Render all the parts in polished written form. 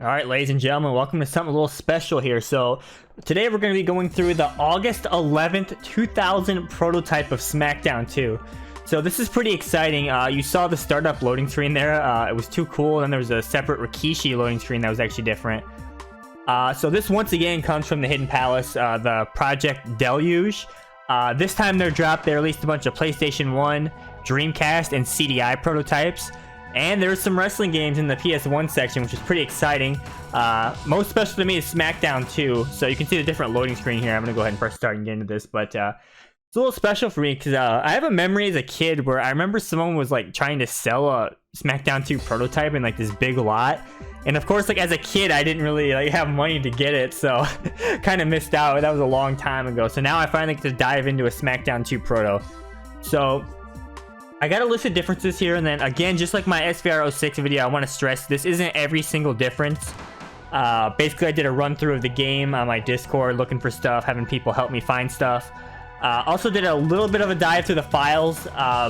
All right, ladies and gentlemen, welcome to something a little special here. So today we're going to be going through the August 11th, 2000 prototype of Smackdown 2. So this is pretty exciting. You saw the startup loading screen there. It was too cool. And then there was a separate Rikishi loading screen that was actually different. So this once again comes from the Hidden Palace, the Project Deluge. This time they released a bunch of PlayStation 1, Dreamcast, and CDI prototypes. And there's some wrestling games in the PS1 section, which is pretty exciting. Most special to me is Smackdown 2. So you can see the different loading screen here. I'm going to go ahead and press start and get into this. But it's a little special for me because I have a memory as a kid where I remember someone was like trying to sell a Smackdown 2 prototype in like this big lot. And of course, like as a kid, I didn't really like have money to get it. So kind of missed out. That was a long time ago. So now I finally get to dive into a Smackdown 2 proto. So I got a list of differences here, and then again, just like my SVR06 video, I want to stress this isn't every single difference. Basically, I did a run through of the game on my Discord, looking for stuff, having people help me find stuff. Also did a little bit of a dive through the files,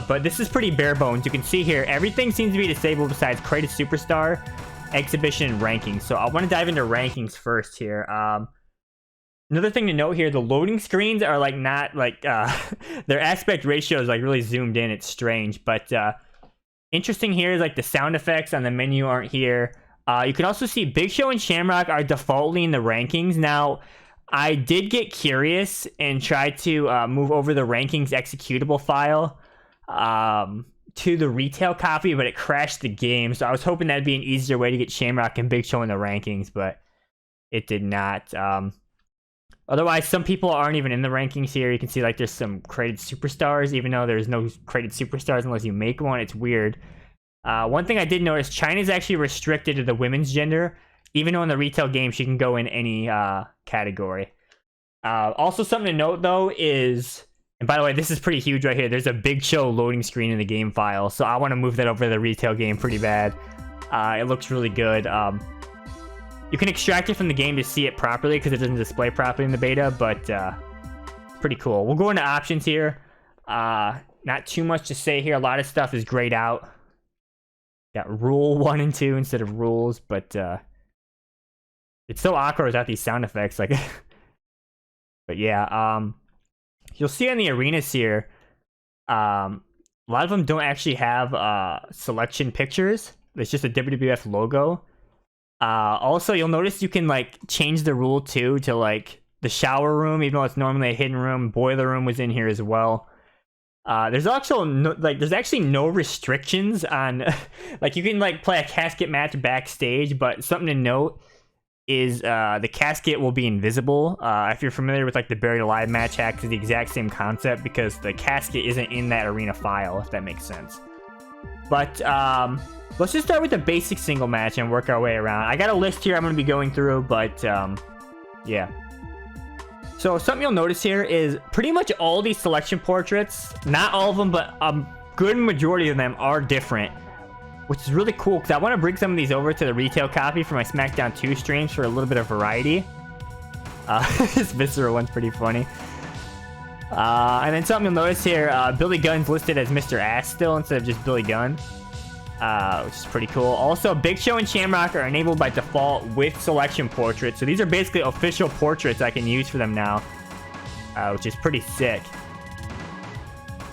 but this is pretty bare bones. You can see here, everything seems to be disabled besides Creative Superstar, Exhibition, and Rankings. So I want to dive into Rankings first here. Another thing to note here, the loading screens are like not like their aspect ratio is like really zoomed in. It's strange, but interesting here is like the sound effects on the menu aren't here. You can also see Big Show and Shamrock are defaultly in the rankings. Now, I did get curious and tried to move over the rankings executable file to the retail copy, but it crashed the game. So I was hoping that'd be an easier way to get Shamrock and Big Show in the rankings, but it did not. Otherwise, some people aren't even in the rankings here. You can see like there's some created superstars, even though there's no created superstars unless you make one. It's weird. One thing I did notice, China's actually restricted to the women's gender, even though in the retail game she can go in any category. Also something to note though is, and by the way, this is pretty huge right here. There's a Big Show loading screen in the game file, so I want to move that over to the retail game pretty bad. It looks really good. You can extract it from the game to see it properly because it doesn't display properly in the beta, but pretty cool. We'll go into options here. Not too much to say here. A lot of stuff is grayed out. Got rule 1 and 2 instead of rules, but it's so awkward without these sound effects. Like, but yeah, you'll see on the arenas here, a lot of them don't actually have selection pictures. It's just a WWF logo. Also, you'll notice you can like change the rule too to like the shower room, even though it's normally a hidden room. Boiler room was in here as well. There's actually no restrictions on like you can like play a casket match backstage, but something to note is the casket will be invisible. If you're familiar with like the Buried Alive match hack, it's the exact same concept because the casket isn't in that arena file, if that makes sense. But let's just start with the basic single match and work our way around. I got a list here I'm going to be going through, but yeah. So something you'll notice here is pretty much all these selection portraits, not all of them, but a good majority of them are different, which is really cool because I want to bring some of these over to the retail copy for my Smackdown 2 streams for a little bit of variety. This Viscera one's pretty funny. And then something you'll notice here, Billy Gunn's listed as Mr. Ass still instead of just Billy Gunn. Which is pretty cool. Also, Big Show and Shamrock are enabled by default with selection portraits. So these are basically official portraits I can use for them now, which is pretty sick.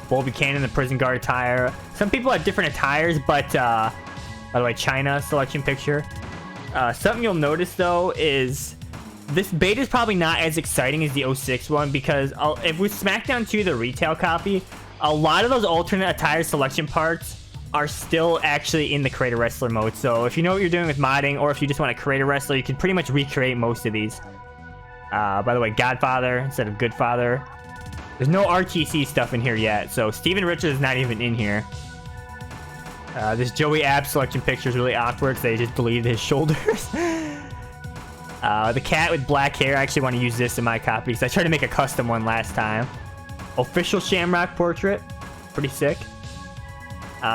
Bull Buchanan, the prison guard attire. Some people have different attires, but by the way, China selection picture. Something you'll notice though is this beta is probably not as exciting as the 06 one because if with Smackdown 2, the retail copy, a lot of those alternate attire selection parts are still actually in the Create a Wrestler mode. So if you know what you're doing with modding, or if you just want to create a wrestler, you can pretty much recreate most of these. By the way, Godfather instead of Goodfather. There's no RTC stuff in here yet, so Steven Richards is not even in here. This Joey Ab selection picture is really awkward because they just deleted his shoulders. The cat with black hair, I actually want to use this in my copy because I tried to make a custom one last time. Official Shamrock portrait, pretty sick.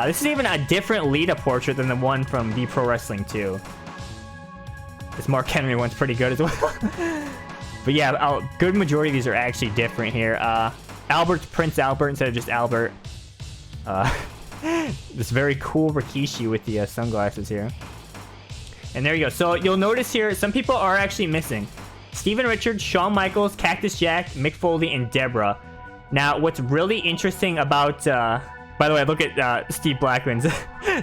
This is even a different Lita portrait than the one from The Pro Wrestling 2. This Mark Henry one's pretty good as well. But yeah, a good majority of these are actually different here. Albert's Prince Albert instead of just Albert. This very cool Rikishi with the sunglasses here. And there you go. So you'll notice here, some people are actually missing. Steven Richards, Shawn Michaels, Cactus Jack, Mick Foley, and Deborah. Now, what's really interesting about... by the way, look at Steve Blackman's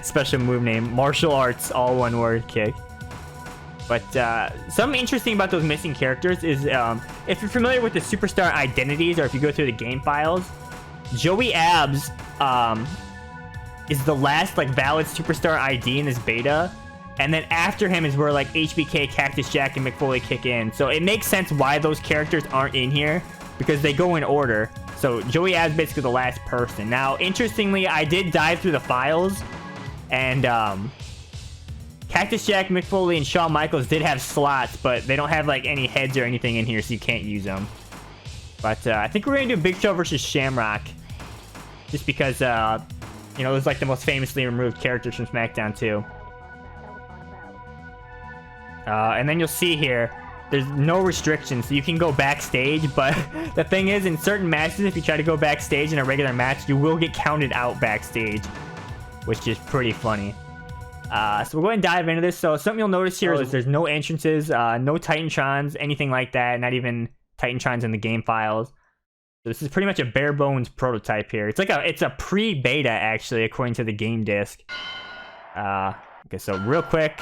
special move name. Martial arts, all one word, kick. But something interesting about those missing characters is if you're familiar with the superstar identities, or if you go through the game files, Joey Abs is the last like valid superstar ID in this beta. And then after him is where like HBK, Cactus Jack, and Mick Foley kick in. So it makes sense why those characters aren't in here, because they go in order. So Joey Abs is basically the last person. Now, interestingly, I did dive through the files, and Cactus Jack, Mick Foley, and Shawn Michaels did have slots, but they don't have like any heads or anything in here, so you can't use them. But I think we're gonna do Big Show versus Shamrock, just because you know, it was like the most famously removed characters from SmackDown 2. And then you'll see here, there's no restrictions, so you can go backstage, but the thing is, in certain matches, if you try to go backstage in a regular match, you will get counted out backstage, which is pretty funny. So we'll go ahead and dive into this. So something you'll notice here is there's no entrances, no Titantrons, anything like that, not even Titantrons in the game files. So this is pretty much a bare bones prototype here. It's like it's a pre-beta, actually, according to the game disc. Okay, so real quick,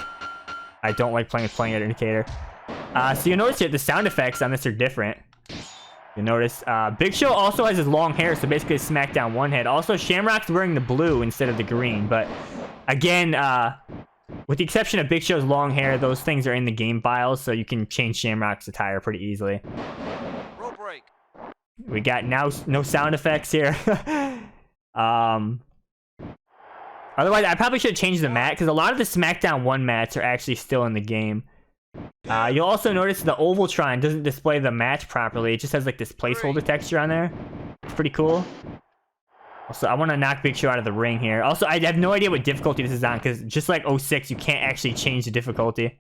I don't like playing with playing indicator. So you notice here the sound effects on this are different. You notice Big Show also has his long hair, so basically a SmackDown one head. Also, Shamrock's wearing the blue instead of the green, but again, with the exception of Big Show's long hair, those things are in the game files, so you can change Shamrock's attire pretty easily. Roll break. We got now no sound effects here. Otherwise, I probably should change the mat, because a lot of the SmackDown 1 mats are actually still in the game. You'll also notice the Ovaltron doesn't display the match properly. It just has like this placeholder texture on there. It's pretty cool. Also, I want to knock Big Show out of the ring here. Also, I have no idea what difficulty this is on, because just like 06, you can't actually change the difficulty.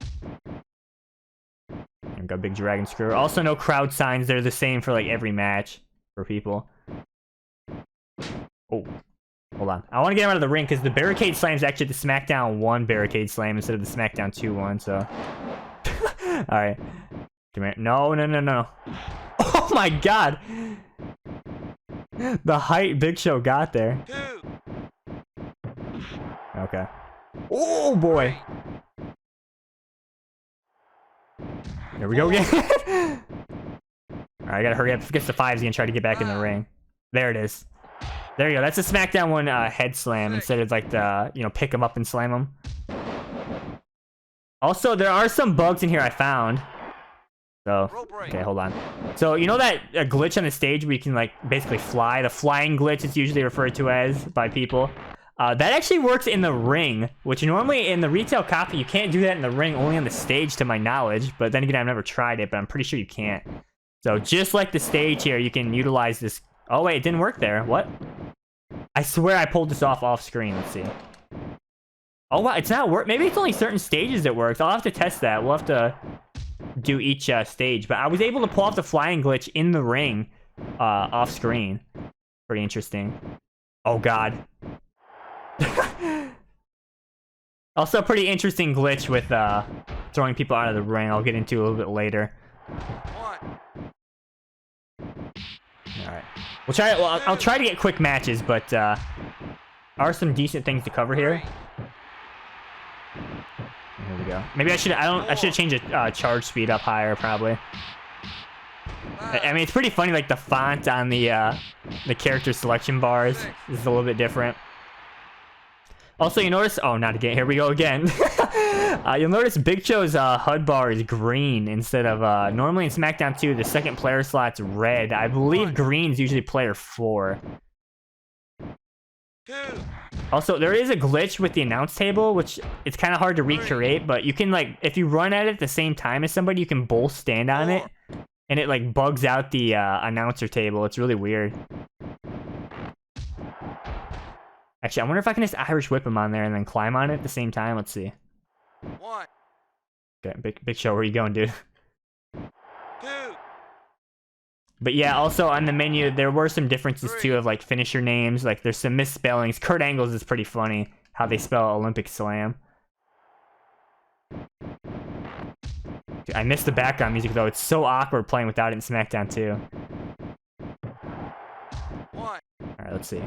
I've got Big Dragon Screw. Also, no crowd signs. They're the same for like every match for people. Oh. Hold on. I want to get him out of the ring because the barricade slam is actually the SmackDown 1 barricade slam instead of the SmackDown 2 one, so... Alright. Come here. No, no, no, no. Oh my god! The height Big Show got there. Okay. Oh boy! There we go again. Alright, I gotta hurry up. If he gets the 5s, he's gonna try to get back in the ring. There it is. There you go. That's a SmackDown 1 head slam instead of like the, you know, pick him up and slam him. Also, there are some bugs in here I found. So, okay, hold on. So, you know that glitch on the stage where you can like basically fly? The flying glitch is usually referred to as by people. That actually works in the ring, which normally in the retail copy, you can't do that in the ring, only on the stage to my knowledge. But then again, I've never tried it, but I'm pretty sure you can't. So, just like the stage here, you can utilize this. Oh, wait, it didn't work there. What? I swear I pulled this off screen. Let's see. Oh, wow, it's not work. Maybe it's only certain stages it works. I'll have to test that. We'll have to do each stage. But I was able to pull off the flying glitch in the ring off screen. Pretty interesting. Oh, God. Also, a pretty interesting glitch with throwing people out of the ring. I'll get into a little bit later. Alright. We'll try. Well, I'll try to get quick matches, but are some decent things to cover here. Here we go. Maybe I should. I should change the charge speed up higher, probably. I mean, it's pretty funny. Like the font on the character selection bars is a little bit different. Also, you notice. Oh, not again. Here we go again. You'll notice Big Show's HUD bar is green instead of normally in SmackDown 2, the second player slot's red. I believe green's usually player 4. Also, there is a glitch with the announce table, which it's kind of hard to recreate, but you can like if you run at it at the same time as somebody, you can both stand on it, and it like bugs out the announcer table. It's really weird. Actually, I wonder if I can just Irish whip him on there and then climb on it at the same time. Let's see. Okay, Big Show, where are you going, dude? But yeah, also on the menu, there were some differences too of like finisher names. Like there's some misspellings. Kurt Angle's is pretty funny how they spell Olympic Slam. Dude, I missed the background music though. It's so awkward playing without it in Smackdown 2. Alright, let's see.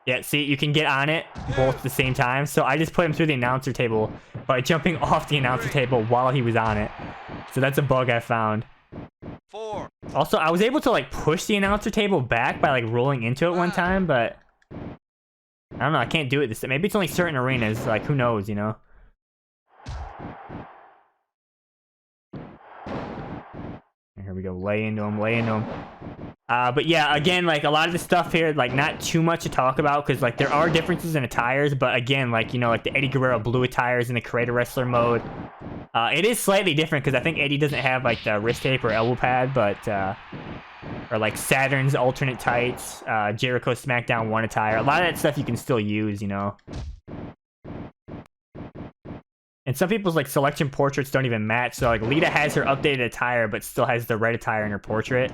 Yeah, see, you can get on it both at the same time. So I just put him through the announcer table by jumping off the announcer table while he was on it. So that's a bug I found. 4. Also, I was able to like push the announcer table back by like rolling into it one time, but I don't know, I can't do it this time. Maybe it's only certain arenas, like who knows, you know? Here we go, lay into him, lay into him. But yeah, again, like a lot of the stuff here, like not too much to talk about because like there are differences in attires, but again, like, you know, like the Eddie Guerrero blue attires in the Creator Wrestler mode. It is slightly different because I think Eddie doesn't have like the wrist tape or elbow pad, but or like Saturn's alternate tights, Jericho Smackdown 1 attire. A lot of that stuff you can still use, you know. And some people's like selection portraits don't even match. So like Lita has her updated attire, but still has the red attire in her portrait.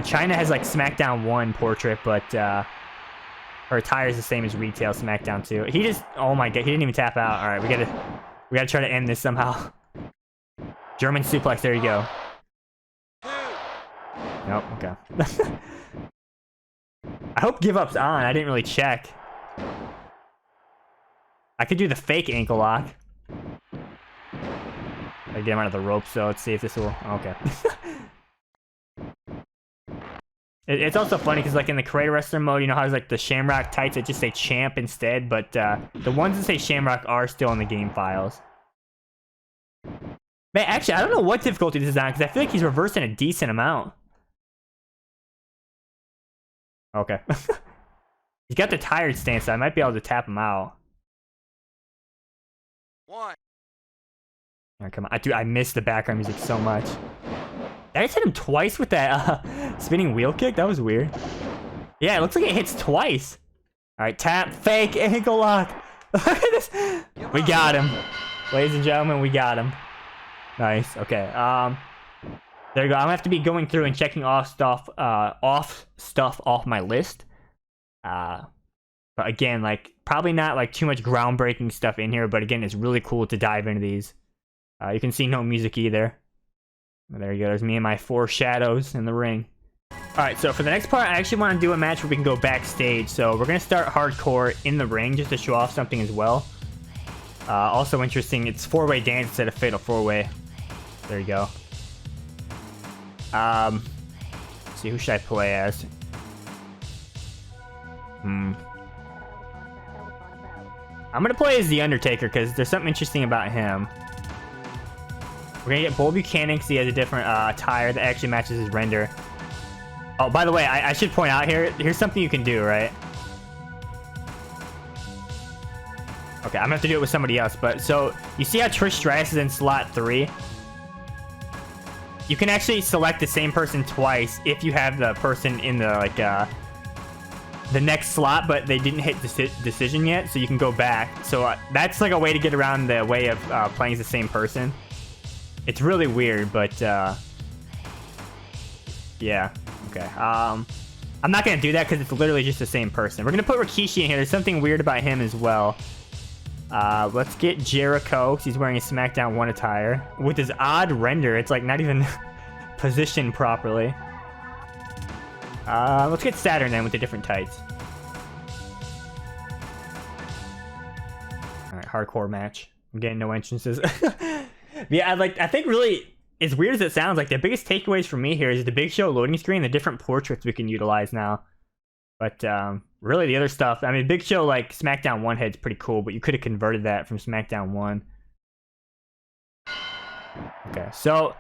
China has like Smackdown 1 portrait, but her attire is the same as retail Smackdown 2. He just, oh my god, he didn't even tap out. All right, we gotta try to end this somehow. German suplex, there you go. Nope, okay. I hope give up's on. I didn't really check. I could do the fake ankle lock. I get him out of the ropes, so let's see if this will. Okay. It's also funny because, like, in the Creator Wrestler mode, you know how there's like the Shamrock tights that just say Champ instead, but the ones that say Shamrock are still in the game files. Man, actually, I don't know what difficulty this is on because I feel like he's reversing a decent amount. Okay. He's got the tired stance, so I might be able to tap him out. 1. All right, come on. Dude, I missed the background music so much. Did I just hit him twice with that spinning wheel kick? That was weird. Yeah, it looks like it hits twice. All right, tap, fake, ankle lock. Look at this. We got him. Ladies and gentlemen, we got him. Nice, okay. There you go. I'm gonna have to be going through and checking off stuff off my list. But again, like, probably not like too much groundbreaking stuff in here, but again, it's really cool to dive into these. You can see no music either. There you go. There's me and my 4 shadows in the ring. Alright, so for the next part, I actually want to do a match where we can go backstage. So we're going to start hardcore in the ring just to show off something as well. Also interesting, it's 4-way dance instead of fatal 4-way. There you go. Let's see, who should I play as? I'm going to play as the Undertaker because there's something interesting about him. We're going to get Bull Buchanan because he has a different attire that actually matches his render. Oh, by the way, I should point out here, here's something you can do, right? Okay, I'm going to have to do it with somebody else, but so, you see how Trish Stratus is in slot 3? You can actually select the same person twice if you have the person in the, like, the next slot, but they didn't hit decision yet, so you can go back. So that's like a way to get around the way of playing as the same person. It's really weird, but yeah, okay. I'm not gonna do that because it's literally just the same person. We're gonna put Rikishi in here. There's something weird about him as well. Let's get Jericho, because he's wearing a Smackdown 1 attire with his odd render. It's like not even positioned properly. Let's get Saturn then with the different tights. Alright, hardcore match. I'm getting no entrances. Yeah, I think really, as weird as it sounds, like the biggest takeaways for me here is the Big Show loading screen, the different portraits we can utilize now. But really the other stuff, I mean, Big Show, like Smackdown 1 head's pretty cool, but you could have converted that from Smackdown 1. Okay, so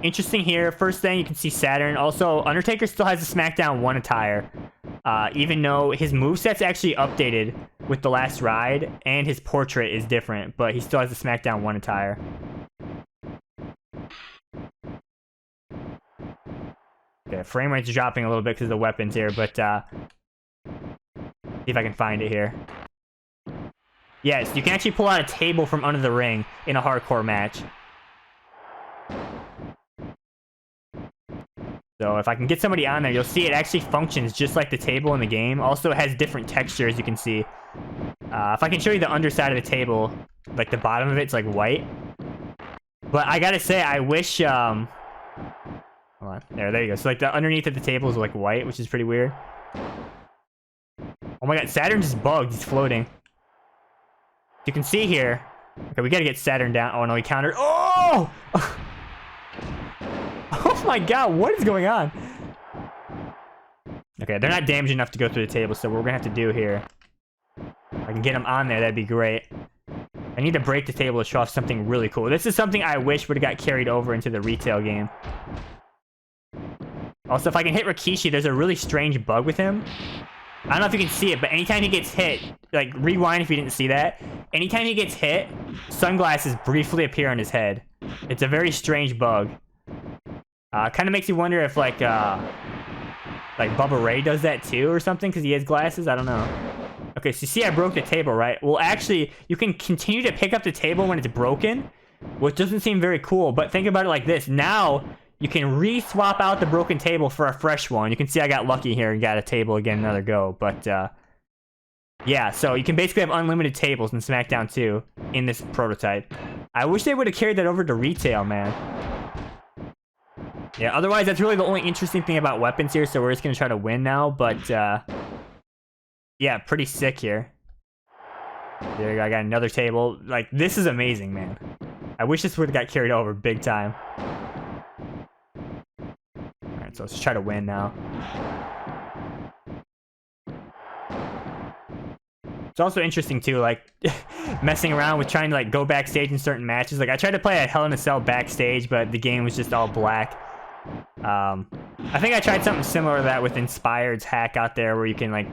interesting here. First thing, you can see Saturn. Also, Undertaker still has the Smackdown 1 attire, even though his moveset's actually updated with the last ride, and his portrait is different, but he still has the Smackdown 1 attire. Okay, frame rate's dropping a little bit because of the weapons here, but see if I can find it here. Yes, you can actually pull out a table from under the ring in a hardcore match. So if I can get somebody on there, you'll see it actually functions just like the table in the game. Also, it has different textures, you can see. If I can show you the underside of the table, Like the bottom of it's like white. But I gotta say, I wish hold on. There you go. So like the underneath of the table is like white, which is pretty weird. Oh my god, Saturn's just bugged. He's floating. You can see here. Okay, we gotta get Saturn down. Oh no, he countered. Oh! Oh my god, what is going on? Okay, they're not damaged enough to go through the table, so what we're gonna have to do here, if I can get them on there, that'd be great. I need to break the table to show off something really cool. This is something I wish would have got carried over into the retail game. Also, if I can hit Rikishi, there's a really strange bug with him. I don't know if you can see it, but anytime he gets hit, like, rewind if you didn't see that. Anytime he gets hit, sunglasses briefly appear on his head. It's a very strange bug. Kind of makes you wonder if, like Bubba Ray does that too or something, because he has glasses. I don't know. Okay, so you see I broke the table, right? Well, actually, you can continue to pick up the table when it's broken, which doesn't seem very cool, but think about it like this. Now, you can re-swap out the broken table for a fresh one. You can see I got lucky here and got a table again, another go. But, yeah, so you can basically have unlimited tables in Smackdown 2 in this prototype. I wish they would have carried that over to retail, man. Yeah, otherwise, that's really the only interesting thing about weapons here, so we're just going to try to win now. But, yeah, pretty sick here. There you go, I got another table. Like, this is amazing, man. I wish this would have got carried over big time. Alright, so let's try to win now. It's also interesting, too, like, messing around with trying to, like, go backstage in certain matches. Like, I tried to play a Hell in a Cell backstage, but the game was just all black. I think I tried something similar to that with Inspired's hack out there, where you can, like,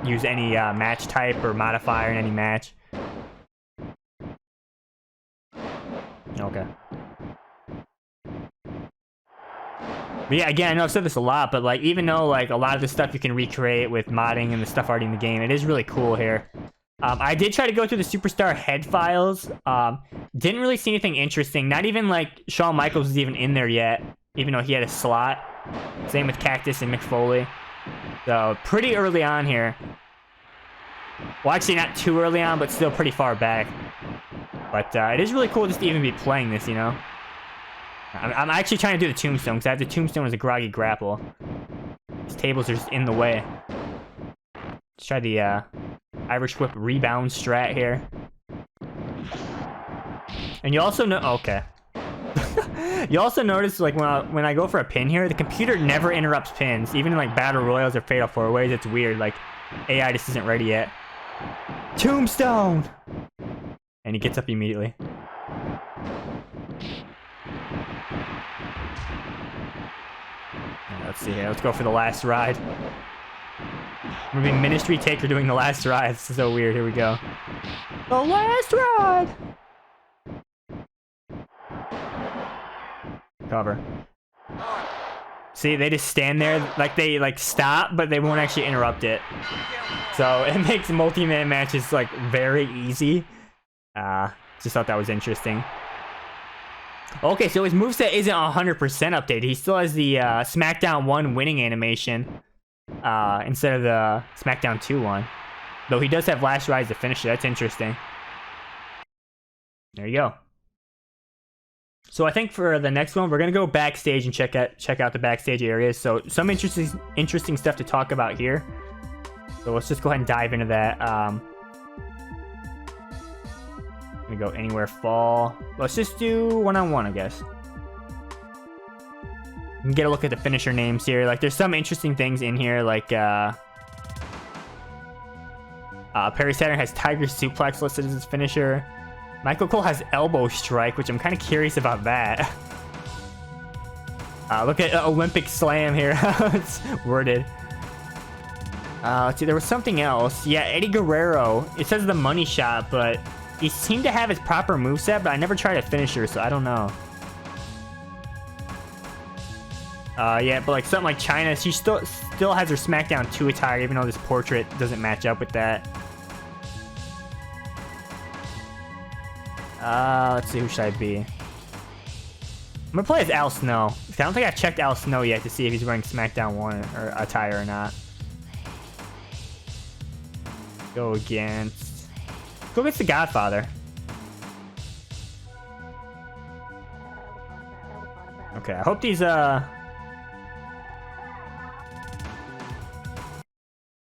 use any match type or modifier in any match. Okay. But yeah, again, I know I've said this a lot, but like, even though like a lot of the stuff you can recreate with modding and the stuff already in the game, it is really cool here. I did try to go through the Superstar head files. Didn't really see anything interesting. Not even like Shawn Michaels is even in there yet, even though he had a slot. Same with Cactus and Mick Foley. So pretty early on here. Well, actually not too early on, but still pretty far back. But it is really cool just to even be playing this, you know? I'm actually trying to do the tombstone, because I have the tombstone as a groggy grapple. These tables are just in the way. Let's try the Irish Whip rebound strat here. And you also know... Okay. You also notice, like, when I go for a pin here, the computer never interrupts pins. Even in, like, Battle Royals or Fatal 4-Ways, it's weird. Like, AI just isn't ready yet. Tombstone! And he gets up immediately. Let's see here. Let's go for the last ride. I'm gonna be Ministry Taker doing the last ride. This is so weird. Here we go. The last ride! Cover. See, they just stand there, like they like stop, but they won't actually interrupt it. So it makes multi-man matches like very easy. Just thought that was interesting. Okay, so his moveset isn't 100% updated. He still has the Smackdown 1 winning animation instead of the Smackdown 2 one. Though he does have last rise to finish it. That's interesting. There you go. So I think for the next one, we're gonna go backstage and check out the backstage areas. So some interesting stuff to talk about here. So let's just go ahead and dive into that. Gonna go anywhere fall. Let's just do one-on-one, I guess. You can get a look at the finisher names here. Like, there's some interesting things in here, like Perry Saturn has Tiger Suplex listed as his finisher. Michael Cole has Elbow Strike, which I'm kind of curious about that. Look at Olympic Slam here. It's worded. Let's see, there was something else. Yeah, Eddie Guerrero. It says the Money Shot, but he seemed to have his proper moveset, but I never tried a finisher, so I don't know. Yeah, but like something like China, she still has her Smackdown 2 attire, even though this portrait doesn't match up with that. Let's see, who should I be? I'm gonna play as Al Snow. I don't think I've checked Al Snow yet to see if he's wearing Smackdown 1 or attire or not. Go against the Godfather. Okay, I hope these, I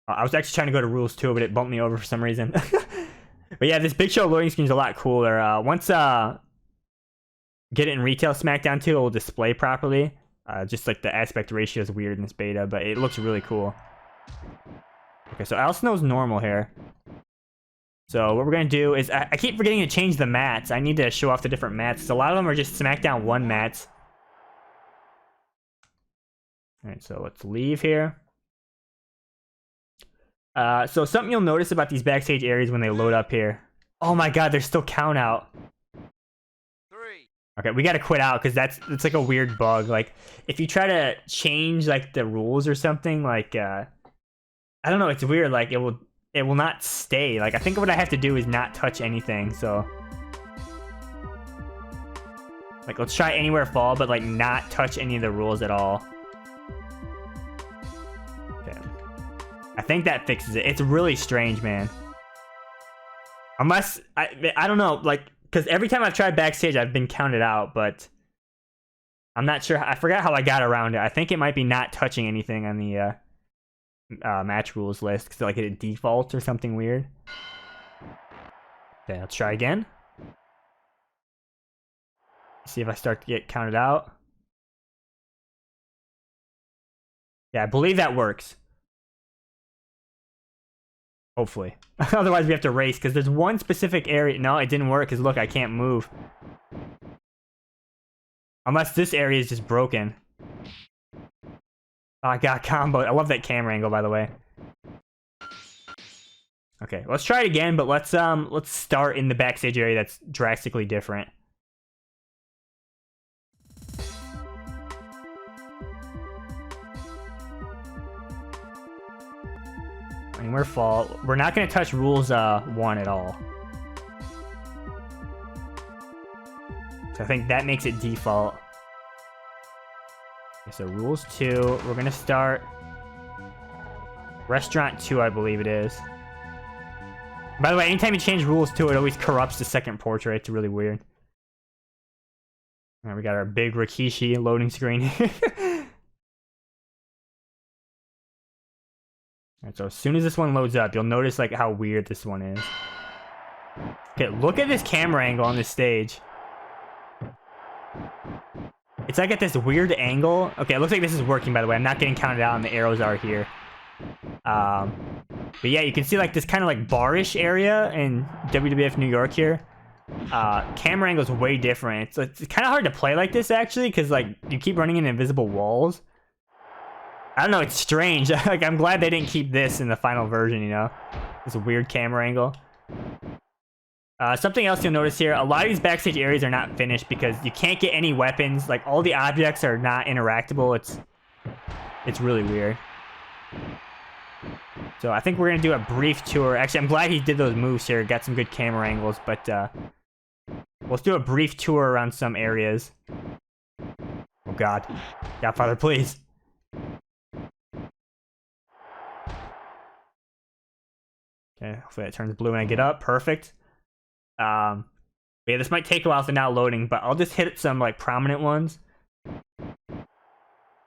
was actually trying to go to rules too, but it bumped me over for some reason. But yeah, this Big Show loading screen is a lot cooler. Once, get it in retail Smackdown 2, it will display properly. Just like the aspect ratio is weird in this beta, but it looks really cool. Okay, so Al Snow's normal here. So what we're going to do is, I keep forgetting to change the mats. I need to show off the different mats, because a lot of them are just Smackdown 1 mats. Alright, so let's leave here. So something you'll notice about these backstage areas when they load up here. Oh my god, there's still count out. Okay, we gotta quit out because it's like a weird bug. Like, if you try to change like the rules or something, like I don't know, it's weird. Like it will not stay. Like I think what I have to do is not touch anything. So like let's try anywhere fall, but like not touch any of the rules at all. Okay, I think that fixes it. It's really strange, man. Unless I don't know, like. Because every time I've tried Backstage, I've been counted out, but I'm not sure. I forgot how I got around it. I think it might be not touching anything on the match rules list, because like it defaults or something weird. Okay, let's try again. See if I start to get counted out. Yeah, I believe that works. Hopefully. Otherwise we have to race, because there's one specific area. No, it didn't work, because look, I can't move. Unless this area is just broken. Oh, I got comboed. I love that camera angle, by the way. Okay, let's try it again, but let's start in the backstage area that's drastically different. Anywhere fall. We're not going to touch rules 1 at all. So I think that makes it default. Okay, so rules 2. We're going to start restaurant 2, I believe it is. By the way, anytime you change rules 2, it always corrupts the second portrait. It's really weird. Alright, we got our big Rikishi loading screen. Alright, so as soon as this one loads up, you'll notice like how weird this one is. Okay, look at this camera angle on this stage. It's like at this weird angle. Okay, it looks like this is working, by the way. I'm not getting counted out and the arrows are here. But yeah, you can see like this kind of like bar-ish area in WWF New York here. Camera angle is way different. It's kind of hard to play like this actually, because like you keep running into invisible walls. I don't know, it's strange. Like, I'm glad they didn't keep this in the final version, you know? This weird camera angle. Something else you'll notice here, a lot of these backstage areas are not finished because you can't get any weapons. Like, all the objects are not interactable. It's really weird. So I think we're going to do a brief tour. Actually, I'm glad he did those moves here. Got some good camera angles, but let's do a brief tour around some areas. Oh, God. Godfather, please. Okay, hopefully that turns blue when I get up. Perfect. Yeah, this might take a while to now loading, but I'll just hit some like prominent ones.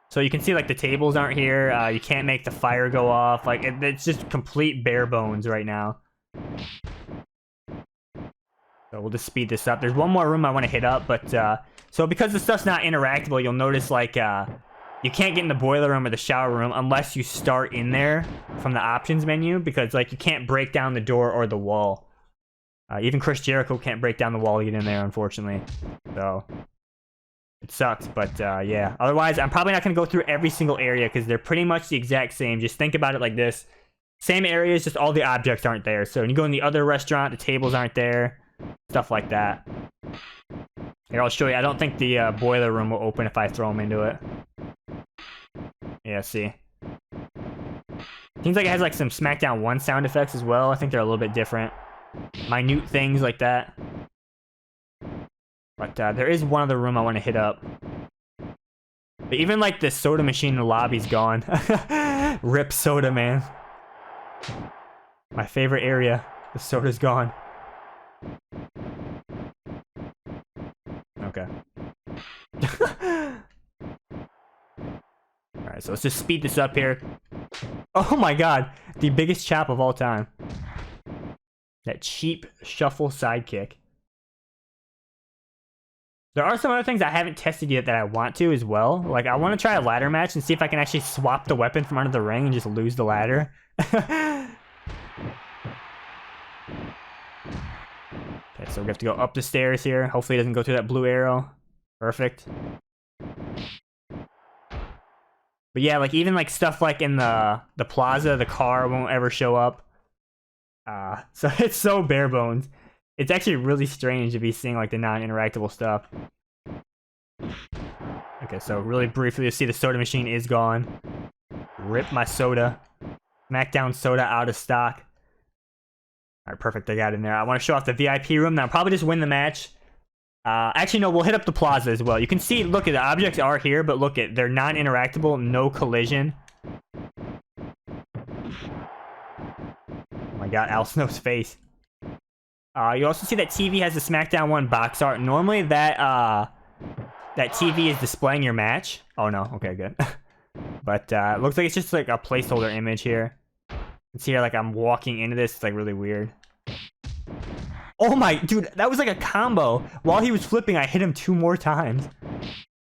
So you can see like the tables aren't here. You can't make the fire go off. Like it's just complete bare bones right now. So we'll just speed this up. There's one more room I want to hit up, but so because the stuff's not interactable, you'll notice like you can't get in the boiler room or the shower room unless you start in there from the options menu, because like you can't break down the door or the wall. Even Chris Jericho can't break down the wall to get in there, unfortunately. So it sucks, but yeah. Otherwise, I'm probably not going to go through every single area because they're pretty much the exact same. Just think about it like this. Same areas, just all the objects aren't there. So when you go in the other restaurant, the tables aren't there. Stuff like that. Here, I'll show you. I don't think the boiler room will open if I throw them into it. Yeah, see. Seems like it has like some Smackdown 1 sound effects as well. I think they're a little bit different. Minute things like that. But there is one other room I want to hit up. But even like the soda machine in the lobby's gone. Rip soda, man. My favorite area. The soda's gone. Okay. Alright, so let's just speed this up here. Oh my god, the biggest chop of all time. That cheap shuffle sidekick. There are some other things I haven't tested yet that I want to as well. Like, I want to try a ladder match and see if I can actually swap the weapon from under the ring and just lose the ladder. Okay, so we have to go up the stairs here. Hopefully it doesn't go through that blue arrow. Perfect. But yeah, like even like stuff like in the plaza, the car won't ever show up. So it's so bare bones. It's actually really strange to be seeing like the non-interactable stuff. Okay, so really briefly, you see the soda machine is gone. Rip my soda. Smackdown soda out of stock. Alright, perfect, I got in there. I want to show off the VIP room. Now, I'll probably just win the match. Actually, no, we'll hit up the plaza as well. You can see, look at the objects are here, but look at, they're non-interactable, no collision. Oh my god, Al Snow's face. You also see that TV has the Smackdown 1 box art. Normally that TV is displaying your match. Oh no, okay, good. But it looks like it's just like a placeholder image here. You can see here like I'm walking into this, it's like really weird. Oh my, dude, that was like a combo. While he was flipping, I hit him 2 more times.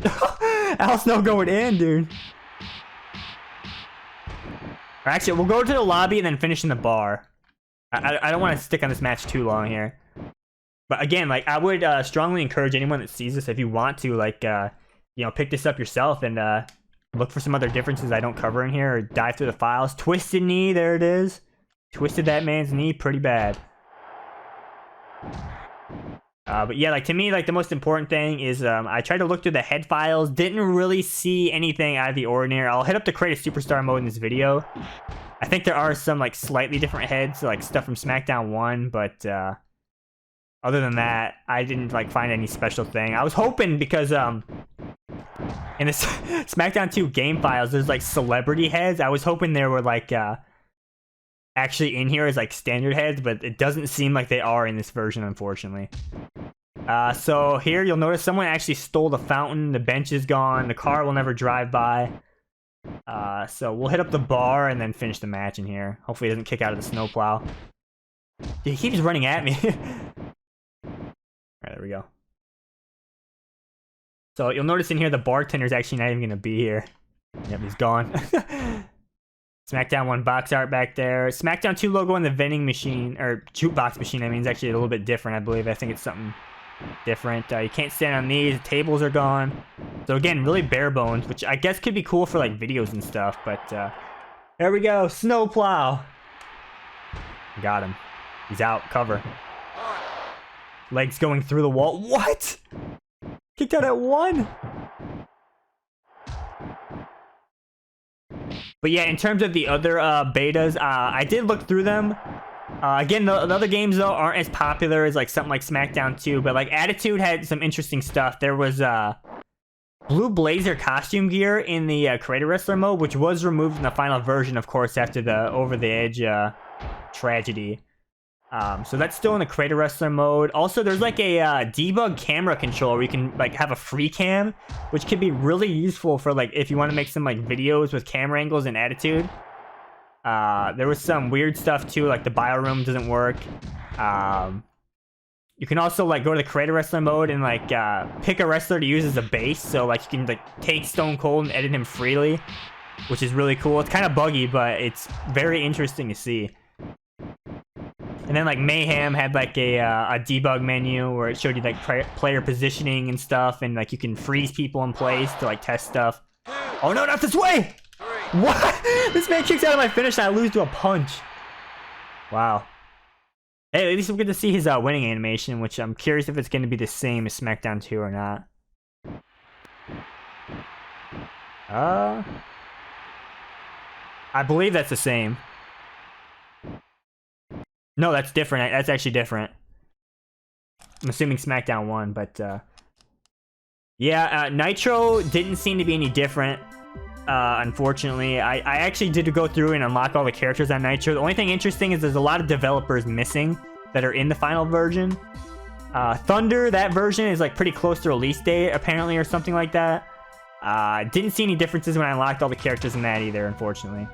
Al Snow going in, dude. Or actually, we'll go to the lobby and then finish in the bar. I don't want to stick on this match too long here. But again, like, I would strongly encourage anyone that sees this, if you want to, like, you know, pick this up yourself and look for some other differences I don't cover in here, or dive through the files. Twisted knee, there it is. Twisted that man's knee pretty bad. But yeah, like, to me, like, the most important thing is I tried to look through the head files, didn't really see anything out of the ordinary. I'll hit up the Create a Superstar mode in this video. I think there are some like slightly different heads, like stuff from Smackdown 1, but other than that, I didn't like find any special thing. I was hoping because in the Smackdown 2 game files, there's like celebrity heads. I was hoping there were like actually in here as like standard heads, but it doesn't seem like they are in this version, unfortunately. So here you'll notice someone actually stole the fountain. The bench is gone. The car will never drive by. So we'll hit up the bar and then finish the match in here. Hopefully he doesn't kick out of the snowplow. Dude, he keeps running at me. Alright, there we go. So you'll notice in here the bartender's actually not even going to be here. Yep, he's gone. Smackdown 1 box art back there. Smackdown 2 logo on the vending machine, or jukebox machine, I mean, is actually a little bit different, I believe. I think it's something different. You can't stand on these. The tables are gone. So again, really bare bones, which I guess could be cool for like videos and stuff. But there we go. Snowplow. Got him. He's out. Cover. Legs going through the wall. What? Kicked out at 1. But yeah, in terms of the other betas, I did look through them. Again, the other games, though, aren't as popular as, like, something like Smackdown 2. But, like, Attitude had some interesting stuff. There was Blue Blazer costume gear in the Creator Wrestler mode, which was removed in the final version, of course, after the Over the Edge tragedy. So that's still in the Creator Wrestler mode. Also, there's, like, a debug camera control where you can, like, have a free cam, which could be really useful for, like, if you want to make some, like, videos with camera angles and Attitude. There was some weird stuff too, like the bio room doesn't work. You can also like go to the Creator Wrestler mode and like pick a wrestler to use as a base, so like you can like take Stone Cold and edit him freely, which is really cool. It's kind of buggy, but it's very interesting to see. And then like Mayhem had like a debug menu where it showed you like player positioning and stuff, and like you can freeze people in place to like test stuff. Oh no, not this way! What? This man kicks out of my finish and I lose to a punch. Wow. Hey, at least we get to see his winning animation, which I'm curious if it's going to be the same as Smackdown 2 or not. I believe that's the same. No, that's different. That's actually different. I'm assuming Smackdown 1, but yeah, Nitro didn't seem to be any different. Unfortunately, I actually did go through and unlock all the characters on Nitro. The only thing interesting is there's a lot of developers missing that are in the final version. Thunder, that version is like pretty close to release date apparently, or something like that. Didn't see any differences when I unlocked all the characters in that either, unfortunately.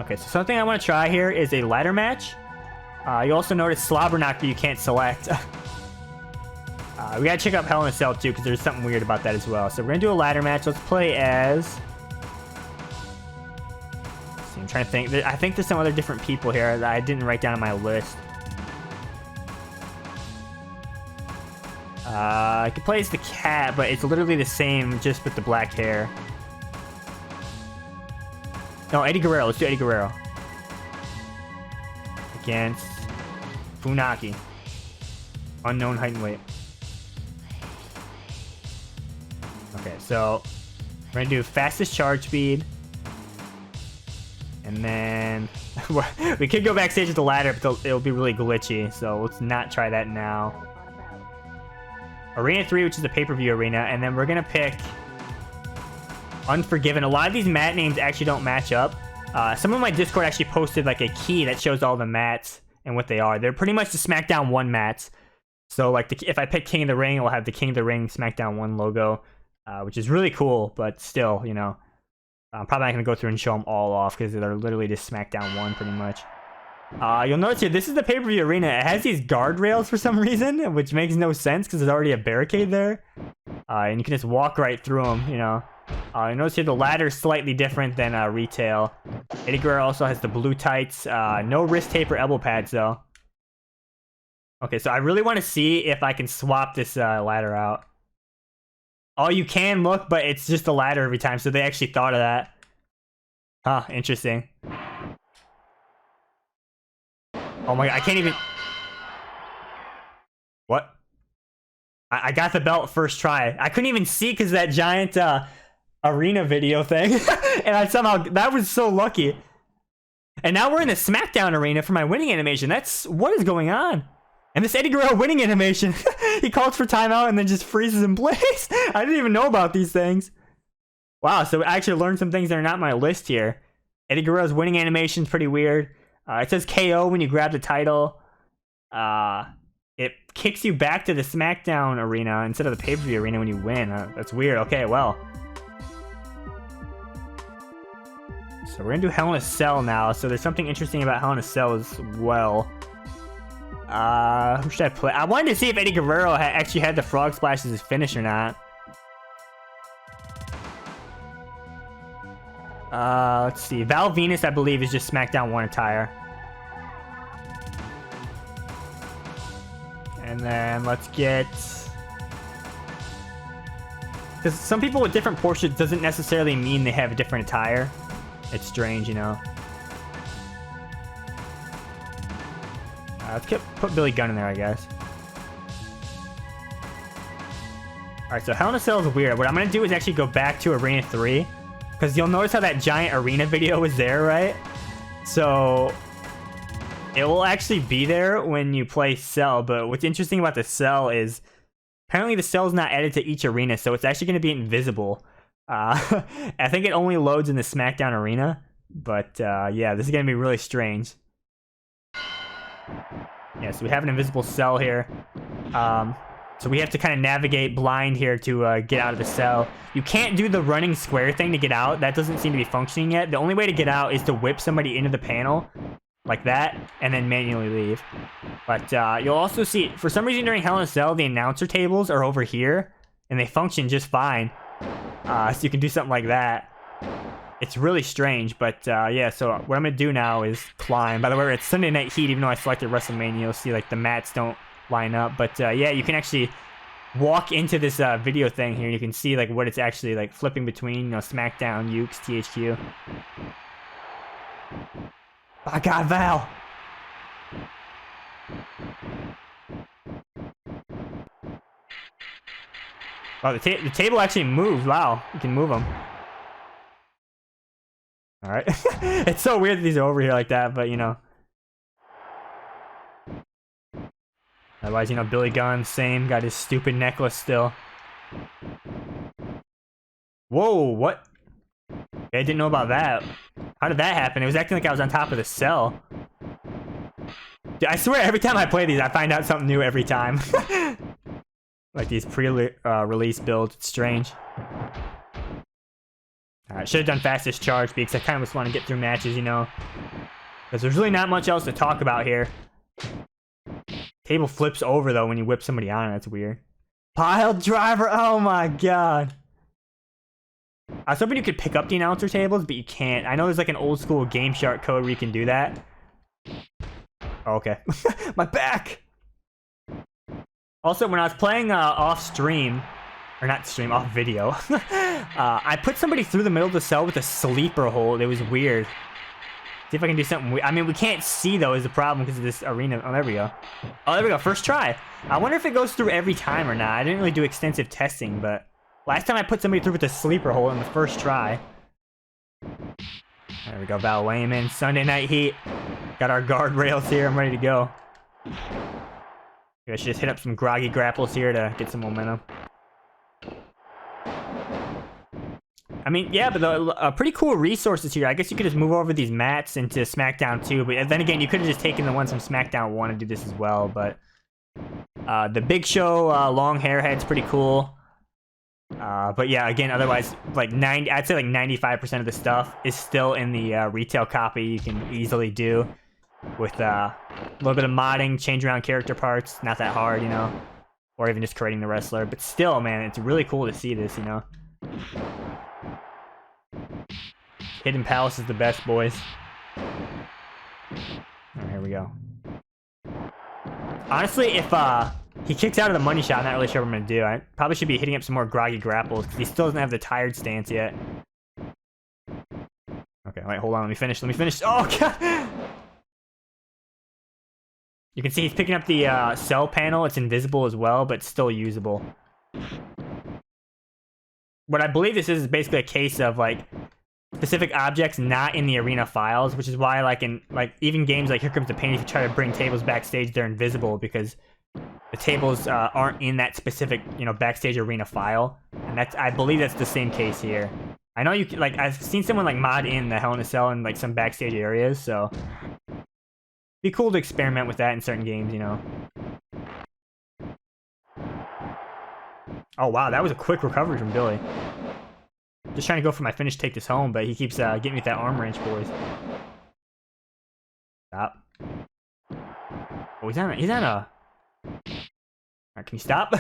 Okay, so something I want to try here is a ladder match. You also notice Slobber Knocker you can't select. We gotta check out Hell in a Cell too, because there's something weird about that as well. So we're gonna do a ladder match. Let's play as... Let's see, I'm trying to think. I think there's some other different people here that I didn't write down on my list. I could play as the cat, but it's literally the same, just with the black hair. No, Eddie Guerrero. Let's do Eddie Guerrero. Against Funaki. Unknown height and weight. Okay, so we're gonna do fastest charge speed. And then we could go backstage with the ladder, but it'll be really glitchy. So let's not try that now. Arena 3, which is the pay-per-view arena, and then we're gonna pick Unforgiven. A lot of these mat names actually don't match up. Some of my Discord actually posted like a key that shows all the mats and what they are. They're pretty much the Smackdown 1 mats. So like if I pick King of the Ring, it will have the King of the Ring Smackdown 1 logo, which is really cool, but still, you know, I'm probably not gonna go through and show them all off because they're literally just Smackdown 1 pretty much. You'll notice here, this is the pay-per-view arena. It has these guardrails for some reason, which makes no sense because there's already a barricade there. And you can just walk right through them, you know. You notice here the ladder is slightly different than retail. Eddie Guerrero also has the blue tights. No wrist tape or elbow pads, though. Okay, so I really want to see if I can swap this ladder out. Oh, you can look, but it's just a ladder every time, so they actually thought of that. Huh, interesting. Oh my god, I can't even... What? I got the belt first try. I couldn't even see because of that giant arena video thing. And I somehow... That was so lucky. And now we're in the Smackdown arena for my winning animation. What is going on? And this Eddie Guerrero winning animation. He calls for timeout and then just freezes in place. I didn't even know about these things. Wow, so I actually learned some things that are not on my list here. Eddie Guerrero's winning animation is pretty weird. It says KO when you grab the title. It kicks you back to the Smackdown arena instead of the pay-per-view arena when you win. That's weird. Okay, well. So we're gonna do Hell in a Cell now. So there's something interesting about Hell in a Cell as well. Who should I play? I wanted to see if Eddie Guerrero actually had the frog splash as his finish or not. Let's see. Val Venus, I believe, is just Smackdown 1 attire. And then let's get... Because some people with different portraits doesn't necessarily mean they have a different attire. It's strange, you know. Let's put Billy Gunn in there, I guess. Alright, so Hell in a Cell is weird. What I'm going to do is actually go back to Arena 3. Because you'll notice how that giant arena video was there, right? So it will actually be there when you play Cell. But what's interesting about the Cell is apparently the Cell is not added to each arena. So it's actually going to be invisible. I think it only loads in the Smackdown arena. But yeah, this is going to be really strange. Yeah, so we have an invisible Cell here. So we have to kind of navigate blind here to get out of the cell. You can't do the running square thing to get out. That doesn't seem to be functioning yet. The only way to get out is to whip somebody into the panel like that and then manually leave. But you'll also see, for some reason during Hell in a Cell, the announcer tables are over here and they function just fine. So you can do something like that. It's really strange, but yeah, so what I'm going to do now is climb. By the way, it's Sunday Night Heat, even though I selected WrestleMania. You'll see like the mats don't line up, but yeah, you can actually walk into this video thing here and you can see like what it's actually like flipping between, you know, Smackdown, Ukes, THQ. Oh god, Val! Oh, the table actually moved. Wow, you can move them. Alright. It's so weird that these are over here like that, but you know. Otherwise, you know, Billy Gunn, same. Got his stupid necklace still. Whoa, what? I didn't know about that. How did that happen? It was acting like I was on top of the cell. Dude, I swear, every time I play these, I find out something new every time. Like these pre-release builds. It's strange. Alright, should have done fastest charge because I kind of just want to get through matches, you know. Because there's really not much else to talk about here. Table flips over, though, when you whip somebody on it. That's weird. Pile driver! Oh my god. I was hoping you could pick up the announcer tables, but you can't. I know there's like an old school Game Shark code where you can do that. Oh, okay. My back! Also, when I was playing off stream, or not stream, off video, I put somebody through the middle of the cell with a sleeper hold. It was weird. See if I can do something weird. I mean, we can't see, though, is the problem because of this arena. Oh, there we go. Oh, there we go. First try. I wonder if it goes through every time or not. I didn't really do extensive testing, but last time I put somebody through with a sleeper hold in the first try. There we go. Val Wayman. Sunday Night Heat. Got our guardrails here. I'm ready to go. I should just hit up some groggy grapples here to get some momentum. I mean, yeah, but the pretty cool resources here. I guess you could just move over these mats into Smackdown 2, but then again, you could have just taken the ones from Smackdown 1 and do this as well, but the Big Show long hair head's pretty cool. But yeah, again, otherwise, like I'd say like 95% of the stuff is still in the retail copy you can easily do with a little bit of modding, change around character parts, not that hard, you know, or even just creating the wrestler, but still, man, it's really cool to see this, you know. Hidden Palace is the best, boys. Alright, here we go. Honestly, if he kicks out of the money shot, I'm not really sure what I'm gonna do. I probably should be hitting up some more groggy grapples because he still doesn't have the tired stance yet. Okay, wait, hold on, let me finish. Oh god! You can see he's picking up the cell panel. It's invisible as well, but still usable. What I believe this is basically a case of like specific objects not in the arena files, which is why like in even games like Here Comes the Pain, if you try to bring tables backstage, they're invisible because the tables aren't in that specific, you know, backstage arena file. And I believe that's the same case here. I know you can, like, I've seen someone like mod in the Hell in a Cell in like some backstage areas, so be cool to experiment with that in certain games, you know. Oh wow, that was a quick recovery from Billy. Just trying to go for my finish, take this home, but he keeps getting me with that arm wrench, boys. Stop. Oh, he's on a... Alright, can you stop?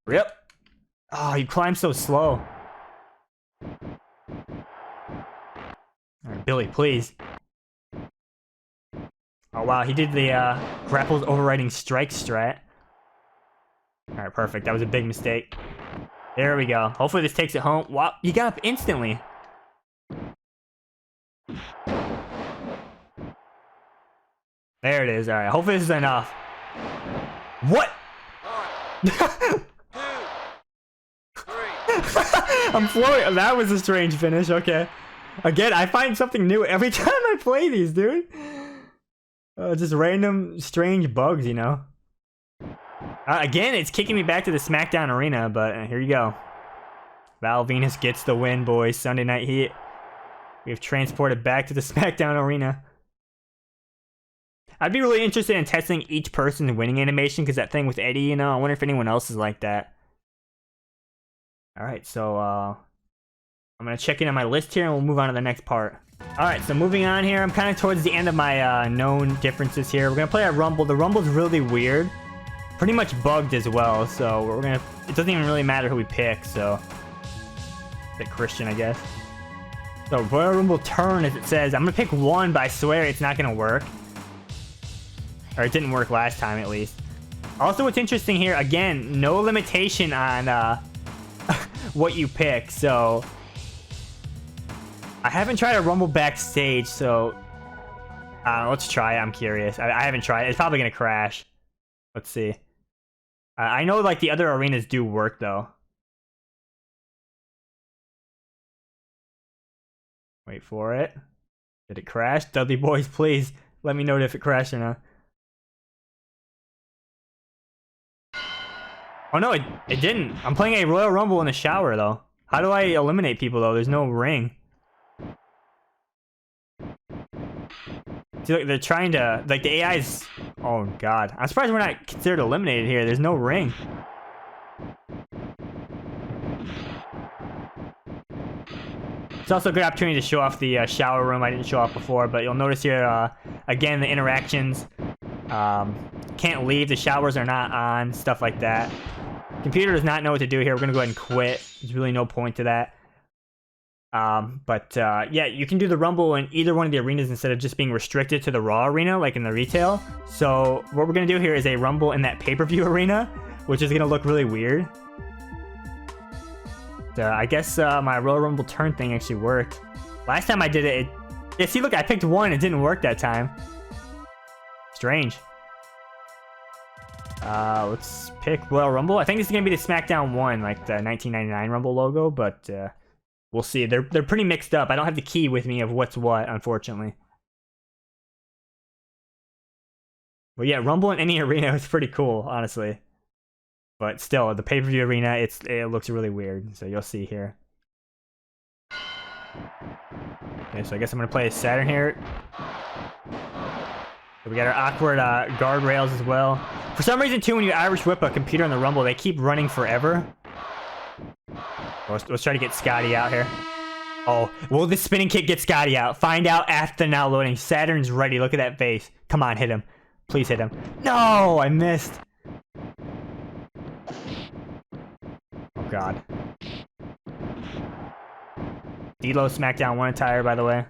Rip. Oh, you climb so slow. Alright, Billy, please. Oh wow, he did the grapples overriding strike strat. Alright, perfect. That was a big mistake. There we go. Hopefully this takes it home. Wow, you got up instantly. There it is. Alright, hopefully this is enough. What? I'm floating. That was a strange finish. Okay. Again, I find something new every time I play these, dude. Just random strange bugs, you know. Again, it's kicking me back to the Smackdown Arena, but here you go. Val Venus gets the win, boys. Sunday Night Heat. We have transported back to the Smackdown Arena. I'd be really interested in testing each person's winning animation, because that thing with Eddie, you know, I wonder if anyone else is like that. Alright, so, I'm going to check in on my list here, and we'll move on to the next part. Alright, so moving on here, I'm kind of towards the end of my known differences here. We're going to play a Rumble. The Rumble's really weird. Pretty much bugged as well, so we're going to... It doesn't even really matter who we pick, so... Pick Christian, I guess. So, Royal Rumble turn, as it says. I'm going to pick one, but I swear it's not going to work. Or it didn't work last time, at least. Also, what's interesting here, again, no limitation on what you pick, so... I haven't tried a Rumble backstage, so... let's try it, I'm curious. I haven't tried it. It's probably going to crash. Let's see. I know, like, the other arenas do work, though. Wait for it. Did it crash? Dudley Boys, please. Let me know if it crashed or not. Oh, no, it didn't. I'm playing a Royal Rumble in the shower, though. How do I eliminate people, though? There's no ring. See, look, they're trying to, like, the AI's... Oh, God. I'm surprised we're not considered eliminated here. There's no ring. It's also a good opportunity to show off the shower room I didn't show off before, but you'll notice here, again, the interactions. Can't leave. The showers are not on. Stuff like that. Computer does not know what to do here. We're going to go ahead and quit. There's really no point to that. Yeah, you can do the Rumble in either one of the arenas instead of just being restricted to the Raw arena, like in the retail. So what we're going to do here is a Rumble in that pay-per-view arena, which is going to look really weird. I guess my Royal Rumble turn thing actually worked. Last time I did it, yeah, see, look, I picked one. It didn't work that time. Strange. Let's pick Royal Rumble. I think this is going to be the Smackdown 1, like the 1999 Rumble logo, but we'll see. They're pretty mixed up. I don't have the key with me of what's what, unfortunately. But yeah, Rumble in any arena is pretty cool, honestly. But still, the pay-per-view arena, it looks really weird. So you'll see here. Okay, so I guess I'm going to play a Saturn here. So we got our awkward guardrails as well. For some reason, too, when you Irish whip a computer in the Rumble, they keep running forever. Let's try to get Scotty out here. Oh, will this spinning kick get Scotty out? Find out after now loading. Saturn's ready. Look at that face. Come on, hit him. Please hit him. No, I missed. Oh, God. D-Lo Smackdown 1 attire, by the way.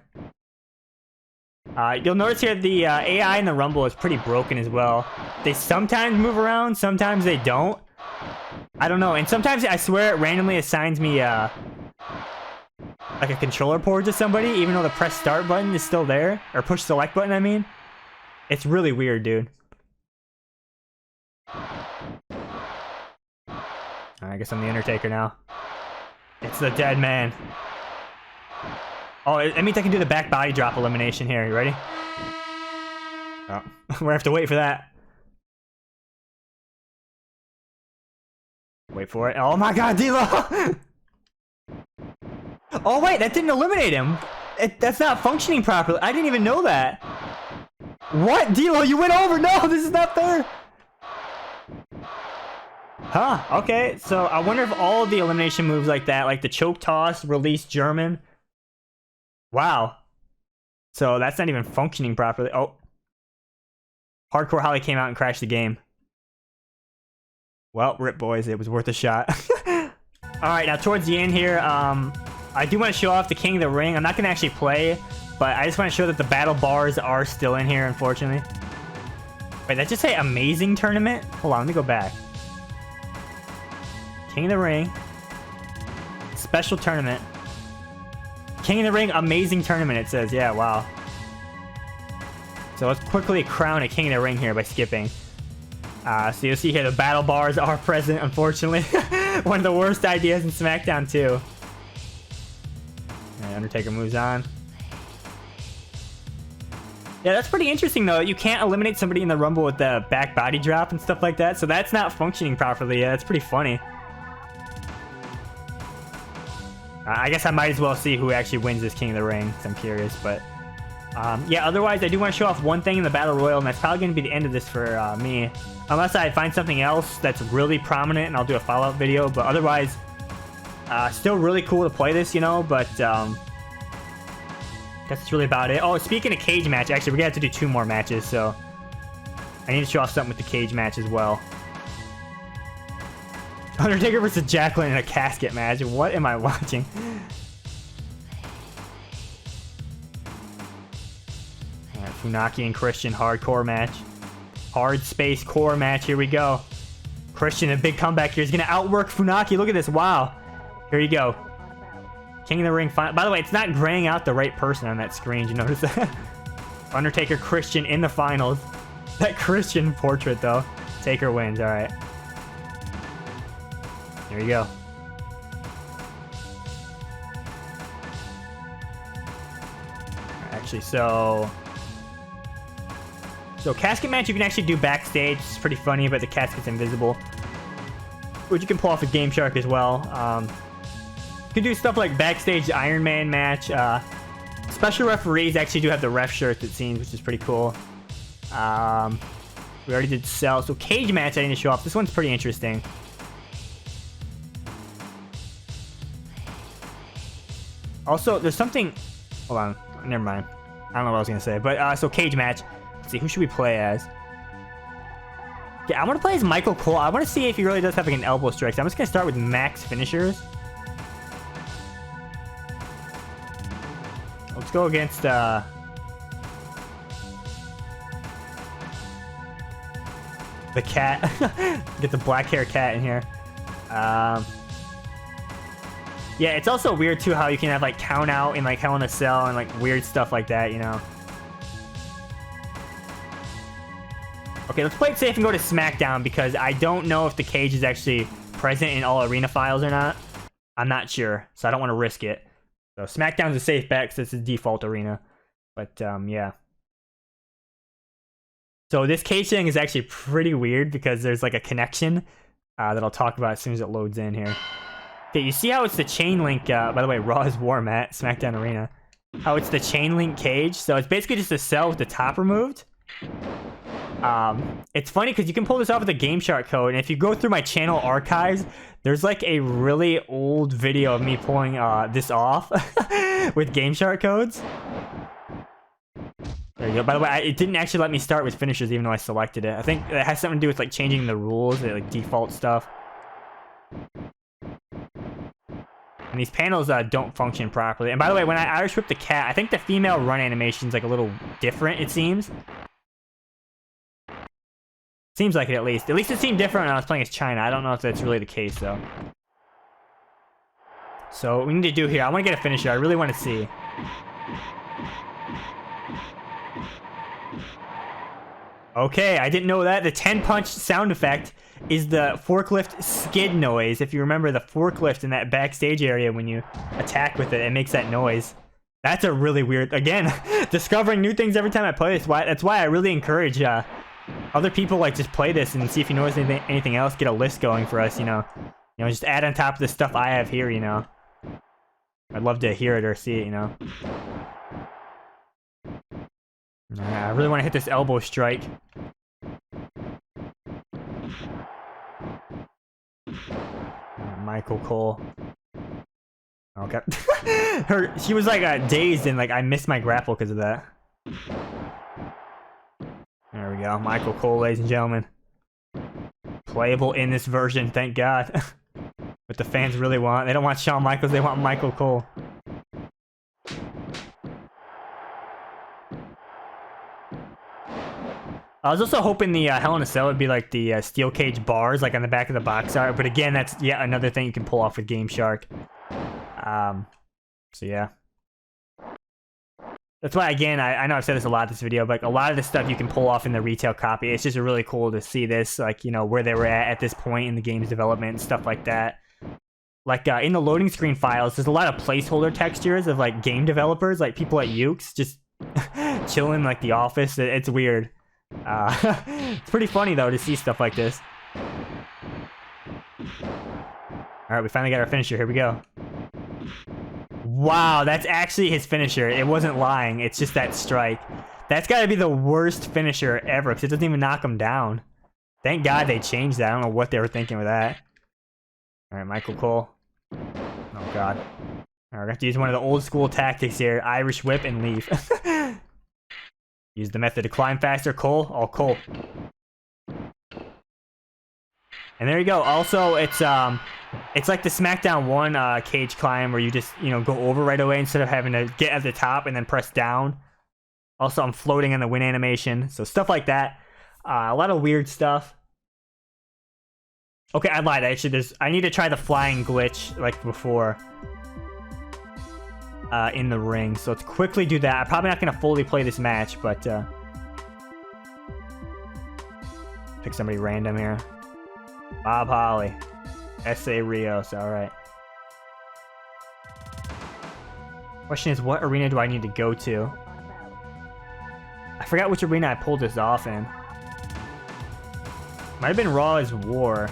You'll notice here the AI in the Rumble is pretty broken as well. They sometimes move around, sometimes they don't. I don't know, and sometimes I swear it randomly assigns me like a controller port to somebody, even though the press start button is still there, or push select button, I mean. It's really weird, dude. I guess I'm the Undertaker now. It's the dead man. Oh, it means I can do the back body drop elimination here. You ready? Oh, we're gonna have to wait for that. Wait for it. Oh my God, D-Lo! Oh wait, that didn't eliminate him. That's not functioning properly. I didn't even know that. What? D-Lo, you went over. No, this is not fair. Huh, okay. So I wonder if all of the elimination moves like that, like the choke toss, release German. Wow. So that's not even functioning properly. Oh. Hardcore Holly came out and crashed the game. Well, rip, boys. It was worth a shot. Alright, now towards the end here, I do want to show off the King of the Ring. I'm not going to actually play, but I just want to show that the battle bars are still in here, unfortunately. Wait, that just say amazing tournament? Hold on, let me go back. King of the Ring. Special tournament. King of the Ring, amazing tournament, it says. Yeah, wow. So let's quickly crown a King of the Ring here by skipping. So you'll see here the battle bars are present, unfortunately. One of the worst ideas in Smackdown 2. And Undertaker moves on. Yeah, that's pretty interesting, though. You can't eliminate somebody in the Rumble with the back body drop and stuff like that. So that's not functioning properly. Yeah, that's pretty funny. I guess I might as well see who actually wins this King of the Ring, because I'm curious. But yeah, otherwise, I do want to show off one thing in the Battle Royal, and that's probably going to be the end of this for me. Unless I find something else that's really prominent, and I'll do a follow-up video. But otherwise, still really cool to play this, you know, but that's really about it. Oh, speaking of cage match, actually, we're going to have to do 2 more matches, so I need to show off something with the cage match as well. Undertaker versus Jacqueline in a casket match. What am I watching? Alright, Funaki and Christian hardcore match. Hard space core match. Here we go. Christian, a big comeback here. He's going to outwork Funaki. Look at this. Wow. Here you go. King of the Ring final. By the way, it's not graying out the right person on that screen. Did you notice that? Undertaker, Christian in the finals. That Christian portrait, though. Taker wins. All right. There you go. Actually, so casket match you can actually do backstage. It's pretty funny, but the casket's invisible. Which you can pull off a Game Shark as well. You can do stuff like backstage Iron Man match. Special referees actually do have the ref shirts, it seems, which is pretty cool. We already did sell. So cage match I need to show off. This one's pretty interesting. Also, there's something... Hold on. Never mind. I don't know what I was going to say. But, so cage match. Let's see. Who should we play as? Yeah, I want to play as Michael Cole. I want to see if he really does have like an elbow strike. So I'm just going to start with max finishers. Let's go against, the cat. Get the black hair cat in here. Yeah, it's also weird too how you can have like count out and like Hell in a Cell and like weird stuff like that, you know. Okay, let's play it safe and go to Smackdown because I don't know if the cage is actually present in all arena files or not. I'm not sure, so I don't want to risk it. So Smackdown's a safe bet because it's the default arena. But yeah. So this cage thing is actually pretty weird because there's like a connection that I'll talk about as soon as it loads in here. Okay, you see how it's the chain link, by the way, Raw is War Mat, Smackdown Arena. How it's the chain link cage. So it's basically just a cell with the top removed. It's funny because you can pull this off with a Game Shark code, and if you go through my channel archives, there's like a really old video of me pulling this off with Game Shark codes. There you go. By the way, it didn't actually let me start with finishers even though I selected it. I think it has something to do with like changing the rules, like default stuff. And these panels don't function properly. And by the way, when I Irish whip the cat, I think the female run animation is like a little different, it seems. Seems like it at least. At least it seemed different when I was playing as China. I don't know if that's really the case though. So what we need to do here, I want to get a finisher. I really want to see. Okay, I didn't know that. The 10 punch sound effect is the forklift skid noise. If you remember the forklift in that backstage area when you attack with it, it makes that noise. That's a really weird... Again, discovering new things every time I play this. That's why I really encourage other people like just play this and see if you notice anything else. Get a list going for us, you know. You know, just add on top of the stuff I have here, you know. I'd love to hear it or see it, you know. I really want to hit this elbow strike. Michael Cole. Okay. She was like dazed and like I missed my grapple because of that. There we go. Michael Cole, ladies and gentlemen. Playable in this version, thank God. What the fans really want. They don't want Shawn Michaels, they want Michael Cole. I was also hoping the Hell in a Cell would be like the steel cage bars, like on the back of the box art. But again, that's yet another thing you can pull off with Game Shark. So yeah. That's why, again, I know I've said this a lot in this video, but like, a lot of the stuff you can pull off in the retail copy. It's just really cool to see this, like, you know, where they were at this point in the game's development and stuff like that. Like, in the loading screen files, there's a lot of placeholder textures of, like, game developers, like people at Ukes, just chilling, like, the office. It's weird. It's pretty funny though to see stuff like this. Alright, we finally got our finisher. Here we go. Wow, that's actually his finisher. It wasn't lying. It's just that strike. That's gotta be the worst finisher ever because it doesn't even knock him down. Thank God they changed that. I don't know what they were thinking with that. Alright, Michael Cole. Oh God. Alright, we're gonna have to use one of the old school tactics here. Irish whip and leave. Use the method to climb faster. Cole. Oh, Cole. And there you go. Also, it's like the Smackdown 1 cage climb where you just, you know, go over right away instead of having to get at the top and then press down. Also, I'm floating on the win animation. So stuff like that. A lot of weird stuff. Okay, I lied. Actually, I need to try the flying glitch like before. In the ring, so let's quickly do that. I'm probably not going to fully play this match, but pick somebody random here. Bob Holly, S.A. Rios. All right. Question is, what arena do I need to go to? I forgot which arena I pulled this off in. Might have been Raw is War.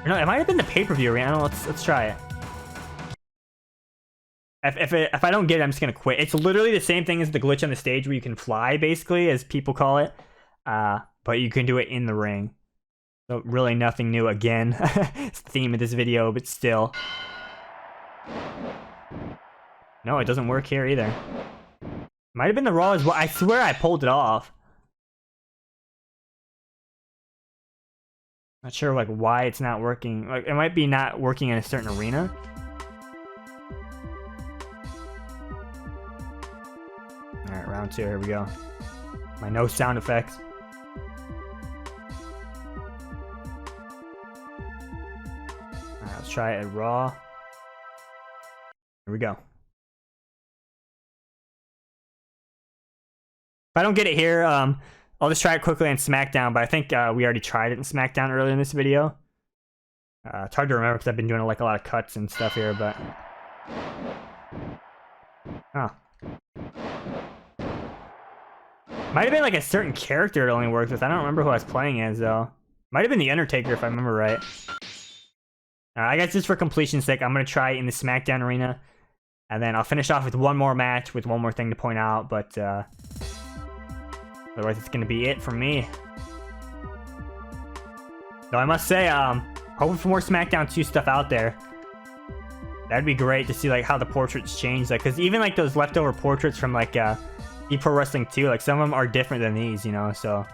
Or no, it might have been the pay-per-view arena. I don't know, let's try it. If I don't get it, I'm just gonna quit. It's literally the same thing as the glitch on the stage where you can fly, basically, as people call it. But you can do it in the ring. So really nothing new again. It's the theme of this video, but still. No, it doesn't work here either. Might have been the Raw as well. I swear I pulled it off. Not sure like why it's not working. Like it might be not working in a certain arena. Alright, round 2, here we go. My no sound effects. Alright, let's try it at Raw. Here we go. If I don't get it here, I'll just try it quickly on Smackdown, but I think we already tried it in Smackdown earlier in this video. It's hard to remember because I've been doing like a lot of cuts and stuff here, but... Oh. Might have been like a certain character it only worked with. I don't remember who I was playing as, though. Might have been the Undertaker, if I remember right. I guess just for completion's sake, I'm going to try it in the Smackdown Arena. And then I'll finish off with one more match with one more thing to point out, but... otherwise, it's gonna be it for me. Though I must say, hoping for more Smackdown 2 stuff out there. That'd be great to see like how the portraits change, like, cause even like those leftover portraits from like Pro Wrestling 2, like some of them are different than these, you know. So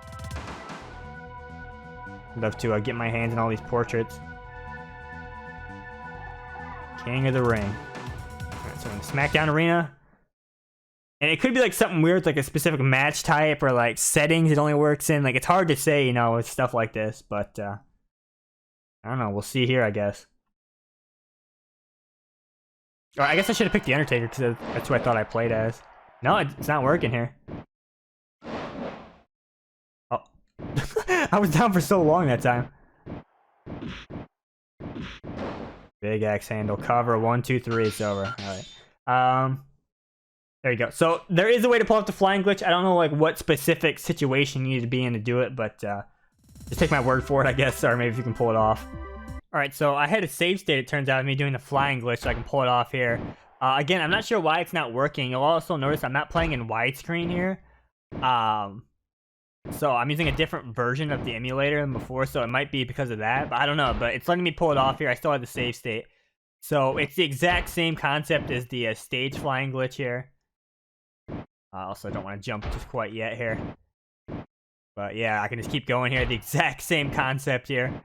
I'd love to get my hands on all these portraits. King of the Ring. Alright, so in the Smackdown Arena. And it could be like something weird, like a specific match type or like settings it only works in. Like it's hard to say, you know, with stuff like this, but I don't know. We'll see here, I guess. Or I guess I should have picked the Undertaker because that's who I thought I played as. No, it's not working here. Oh, I was down for so long that time. Big axe handle cover 1, 2, 3. It's over. All right. There you go. So there is a way to pull off the flying glitch. I don't know like what specific situation you need to be in to do it, but just take my word for it, I guess, or maybe if you can pull it off. All right, so I had a save state, it turns out, of me doing the flying glitch, so I can pull it off here. Again, I'm not sure why it's not working. You'll also notice I'm not playing in widescreen here. So I'm using a different version of the emulator than before, so it might be because of that, but I don't know. But it's letting me pull it off here. I still have the save state. So it's the exact same concept as the stage flying glitch here. Also, don't want to jump just quite yet here. But yeah, I can just keep going here. The exact same concept here.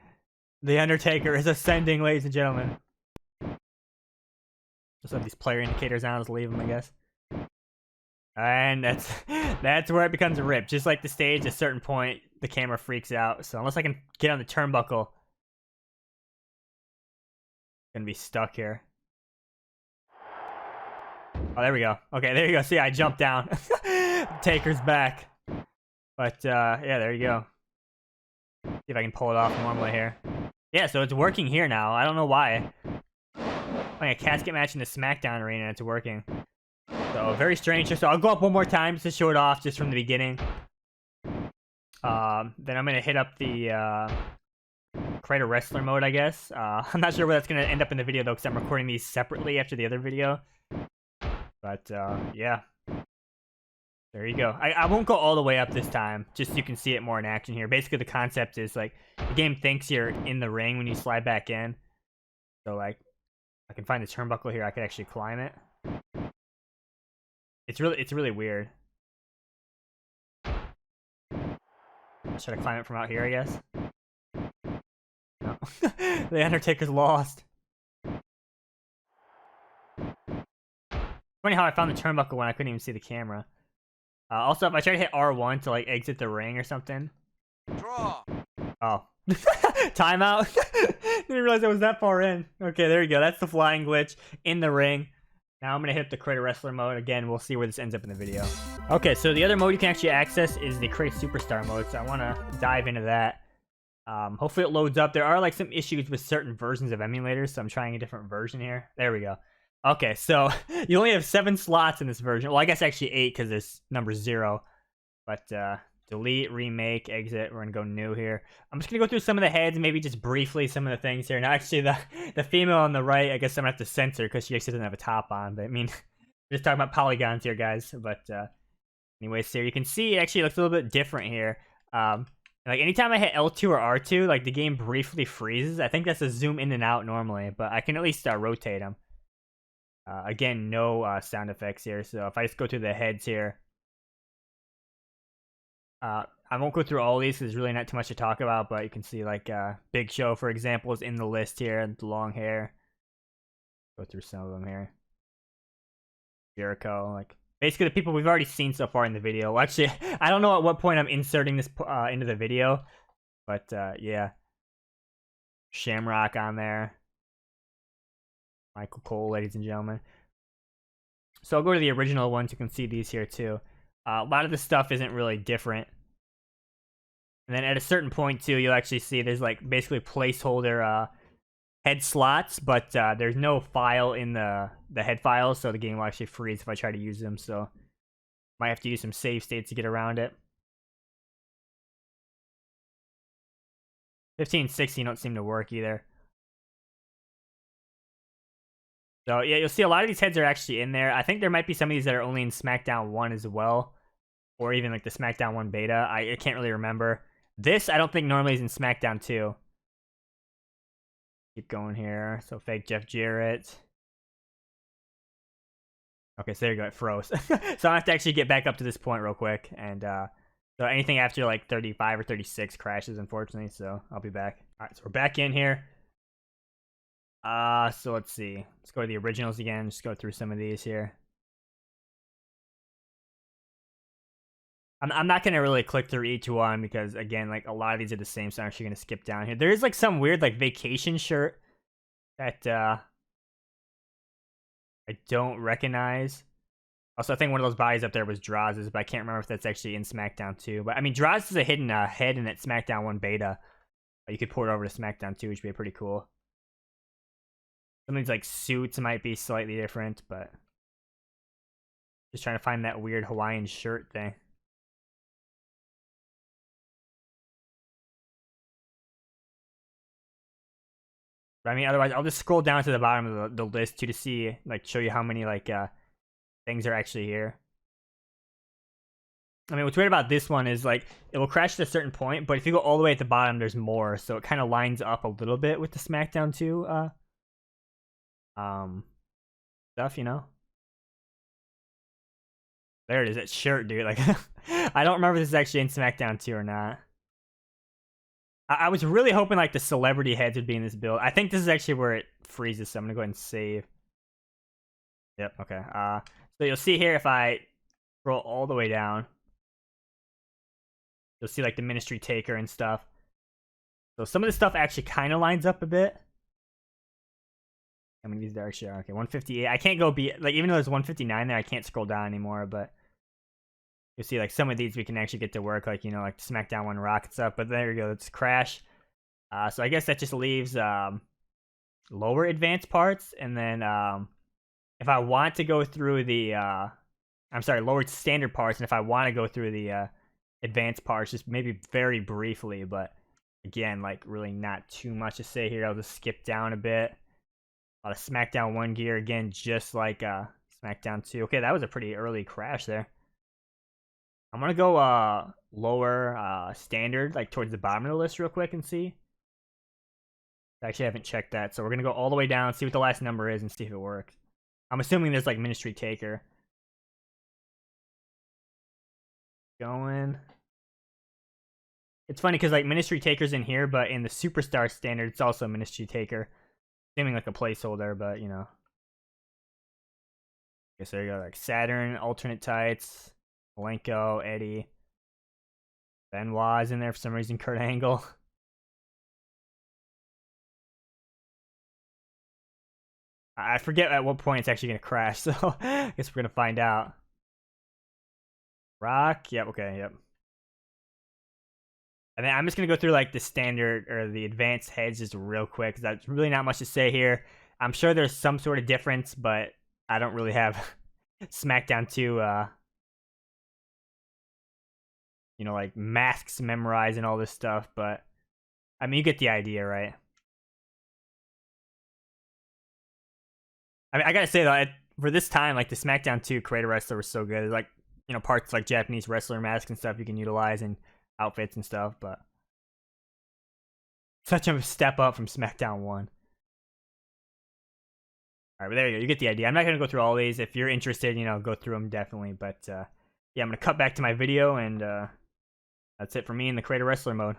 The Undertaker is ascending, ladies and gentlemen. Just have these player indicators on. Let's leave them, I guess. And that's where it becomes a rip. Just like the stage, at a certain point, the camera freaks out. So unless I can get on the turnbuckle, I'm gonna be stuck here. Oh, there we go. Okay, there you go. See, I jumped down. Taker's back. But, yeah, there you go. See if I can pull it off normally here. Yeah, so it's working here now. I don't know why. Playing a casket match in the Smackdown Arena, and it's working. So, very strange. So, I'll go up one more time just to show it off just from the beginning. Then I'm going to hit up the Creator Wrestler mode, I guess. I'm not sure where that's going to end up in the video, though, because I'm recording these separately after the other video. But, yeah. There you go. I won't go all the way up this time, just so you can see it more in action here. Basically, the concept is, like, the game thinks you're in the ring when you slide back in. So, like, I can find the turnbuckle here. I could actually climb it. It's really weird. Should I climb it from out here, I guess? No. The Undertaker's lost. Funny how I found the turnbuckle when I couldn't even see the camera. Also, if I try to hit R1 to like exit the ring or something. Draw. Oh. Timeout. Didn't realize I was that far in. Okay, there you go. That's the flying glitch in the ring. Now I'm going to hit the Creator Wrestler mode. Again, we'll see where this ends up in the video. Okay, so the other mode you can actually access is the Creator Superstar mode. So I want to dive into that. Hopefully it loads up. There are like some issues with certain versions of emulators, so I'm trying a different version here. There we go. Okay, so you only have 7 slots in this version. Well, I guess actually 8 because this number's 0. But delete, remake, exit. We're gonna go new here. I'm just gonna go through some of the heads, maybe just briefly some of the things here. Now, actually, the female on the right, I guess I'm gonna have to censor because she actually doesn't have a top on. But I mean, we're just talking about polygons here, guys. But anyways, here you can see it actually looks a little bit different here. Like anytime I hit L2 or R2, like the game briefly freezes. I think that's a zoom in and out normally, but I can at least rotate them. Again, no sound effects here. So if I just go through the heads here, I won't go through all these because there's really not too much to talk about, but you can see like Big Show, for example, is in the list here. The long hair. Go through some of them here. Jericho, like basically the people we've already seen so far in the video. Well, actually, I don't know at what point I'm inserting this into the video, but yeah. Shamrock on there. Michael Cole, ladies and gentlemen. So I'll go to the original ones. You can see these here too. A lot of the stuff isn't really different. And then at a certain point too, you'll actually see there's like basically placeholder head slots, but there's no file in the head files, so the game will actually freeze if I try to use them. So might have to use some save states to get around it. 15 and 16 don't seem to work either. So yeah, you'll see a lot of these heads are actually in there. I think there might be some of these that are only in Smackdown 1 as well, or even like the Smackdown 1 beta. I can't really remember. This I don't think normally is in Smackdown 2. Keep going here. So fake Jeff Jarrett. Okay, so there you go. It froze. So I have to actually get back up to this point real quick. And so anything after like 35 or 36 crashes, unfortunately. So I'll be back. All right, so we're back in here. So let's see. Let's go to the originals again. Just go through some of these here. I'm not gonna really click through each one because again, like a lot of these are the same, so I'm actually gonna skip down here. There is like some weird like vacation shirt that I don't recognize. Also, I think one of those bodies up there was Draz's, but I can't remember if that's actually in Smackdown 2. But I mean, Draz is a hidden head in that Smackdown 1 beta. You could port over to Smackdown 2, which would be pretty cool. Some of these like suits might be slightly different, but just trying to find that weird Hawaiian shirt thing. But I mean, otherwise, I'll just scroll down to the bottom of the list too to see, like, show you how many like things are actually here. I mean, what's weird about this one is like it will crash at a certain point, but if you go all the way at the bottom, there's more, so it kind of lines up a little bit with the Smackdown 2 stuff, you know. There it is, that shirt, dude. Like, I don't remember if this is actually in Smackdown 2 or not. I was really hoping like the celebrity heads would be in this build. I think this is actually where it freezes, so I'm gonna go ahead and save. Yep, okay. So you'll see here if I scroll all the way down, you'll see like the Ministry Taker and stuff. So some of this stuff actually kind of lines up a bit. I mean, these are actually okay. 158. I can't go like even though there's 159 there, I can't scroll down anymore. But you'll see like some of these we can actually get to work, like, you know, like Smackdown 1 Rock and stuff. But there you go, it's crash. So I guess that just leaves lower advanced parts, and then if I want to go through the I'm sorry, lower standard parts, and if I want to go through the advanced parts, just maybe very briefly, but again, like really not too much to say here. I'll just skip down a bit. A lot of Smackdown 1 gear again, just like Smackdown 2. Okay, that was a pretty early crash there. I'm gonna go lower standard, like towards the bottom of the list real quick and see. Actually, I haven't checked that, so we're gonna go all the way down, see what the last number is, and see if it works. I'm assuming there's like Ministry Taker. Going. It's funny because like Ministry Taker's in here, but in the Superstar standard, it's also Ministry Taker. Seeming like a placeholder, but you know. Okay, so there you go, like Saturn, alternate tights, Malenko, Eddie, Benoit is in there for some reason, Kurt Angle. I forget at what point it's actually gonna crash, so I guess we're gonna find out. Rock, yep, okay, yep. And then I'm just gonna go through like the standard or the advanced heads just real quick, because that's really not much to say here. I'm sure there's some sort of difference, but I don't really have Smackdown 2 you know, like masks memorized and all this stuff, but I mean, you get the idea, right? I mean, I gotta say though, for this time, like the Smackdown 2 creator wrestler was so good. Like, you know, parts like Japanese wrestler masks and stuff you can utilize in outfits and stuff, but such a step up from Smackdown 1. Alright, but there you go. You get the idea. I'm not going to go through all these. If you're interested, you know, go through them definitely. But, yeah, I'm going to cut back to my video, and that's it for me in the Creator Wrestler mode.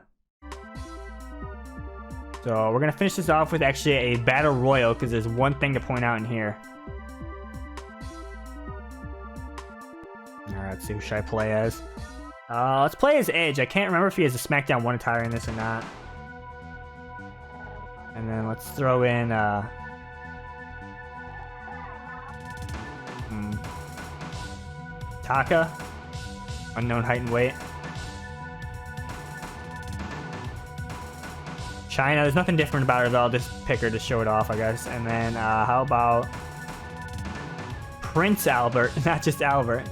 So, we're going to finish this off with actually a Battle Royal, because there's one thing to point out in here. Alright, let's see. Who should I play as? Let's play as Edge. I can't remember if he has a Smackdown 1 attire in this or not. And then let's throw in, Taka, unknown height and weight. China, there's nothing different about her, though. I'll just pick her to show it off, I guess. And then, how about Prince Albert, not just Albert.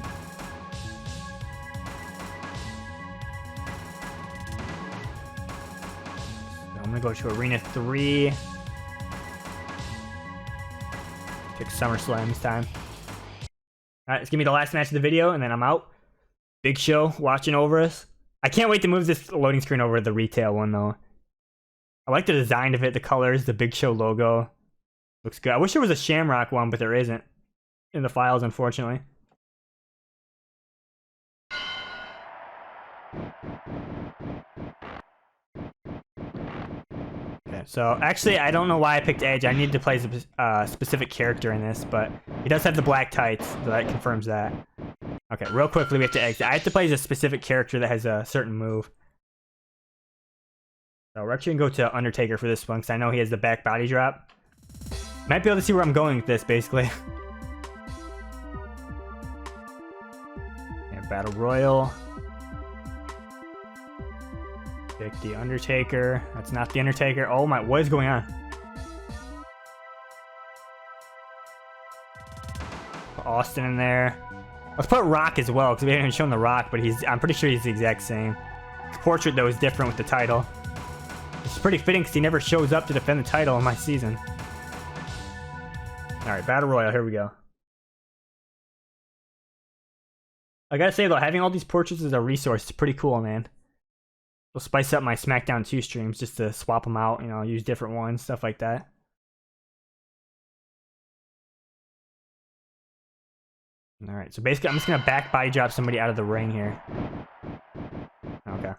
So I'm gonna go to Arena 3. Pick SummerSlam this time. Alright, let's give me the last match of the video, and then I'm out. Big Show watching over us. I can't wait to move this loading screen over to the retail one, though. I like the design of it, the colors, the Big Show logo. Looks good. I wish there was a Shamrock one, but there isn't in the files, unfortunately. Okay, so actually, I don't know why I picked Edge. I needed to play a specific character in this, but he does have the black tights, so that confirms that. Okay, real quickly, we have to exit. I have to play as a specific character that has a certain move. So we're actually going to go to Undertaker for this one, because I know he has the back body drop. Might be able to see where I'm going with this, basically. And Battle Royal. Pick the Undertaker. That's not the Undertaker. Oh my, what is going on? Put Austin in there. Let's put Rock as well, because we haven't even shown the Rock, but I'm pretty sure he's the exact same. His portrait, though, is different with the title. It's pretty fitting because he never shows up to defend the title in my season. Alright, Battle Royal, here we go. I gotta say though, having all these portraits as a resource is pretty cool, man. We'll spice up my Smackdown 2 streams just to swap them out, you know, use different ones, stuff like that. Alright, so basically I'm just gonna back body drop somebody out of the ring here. Okay.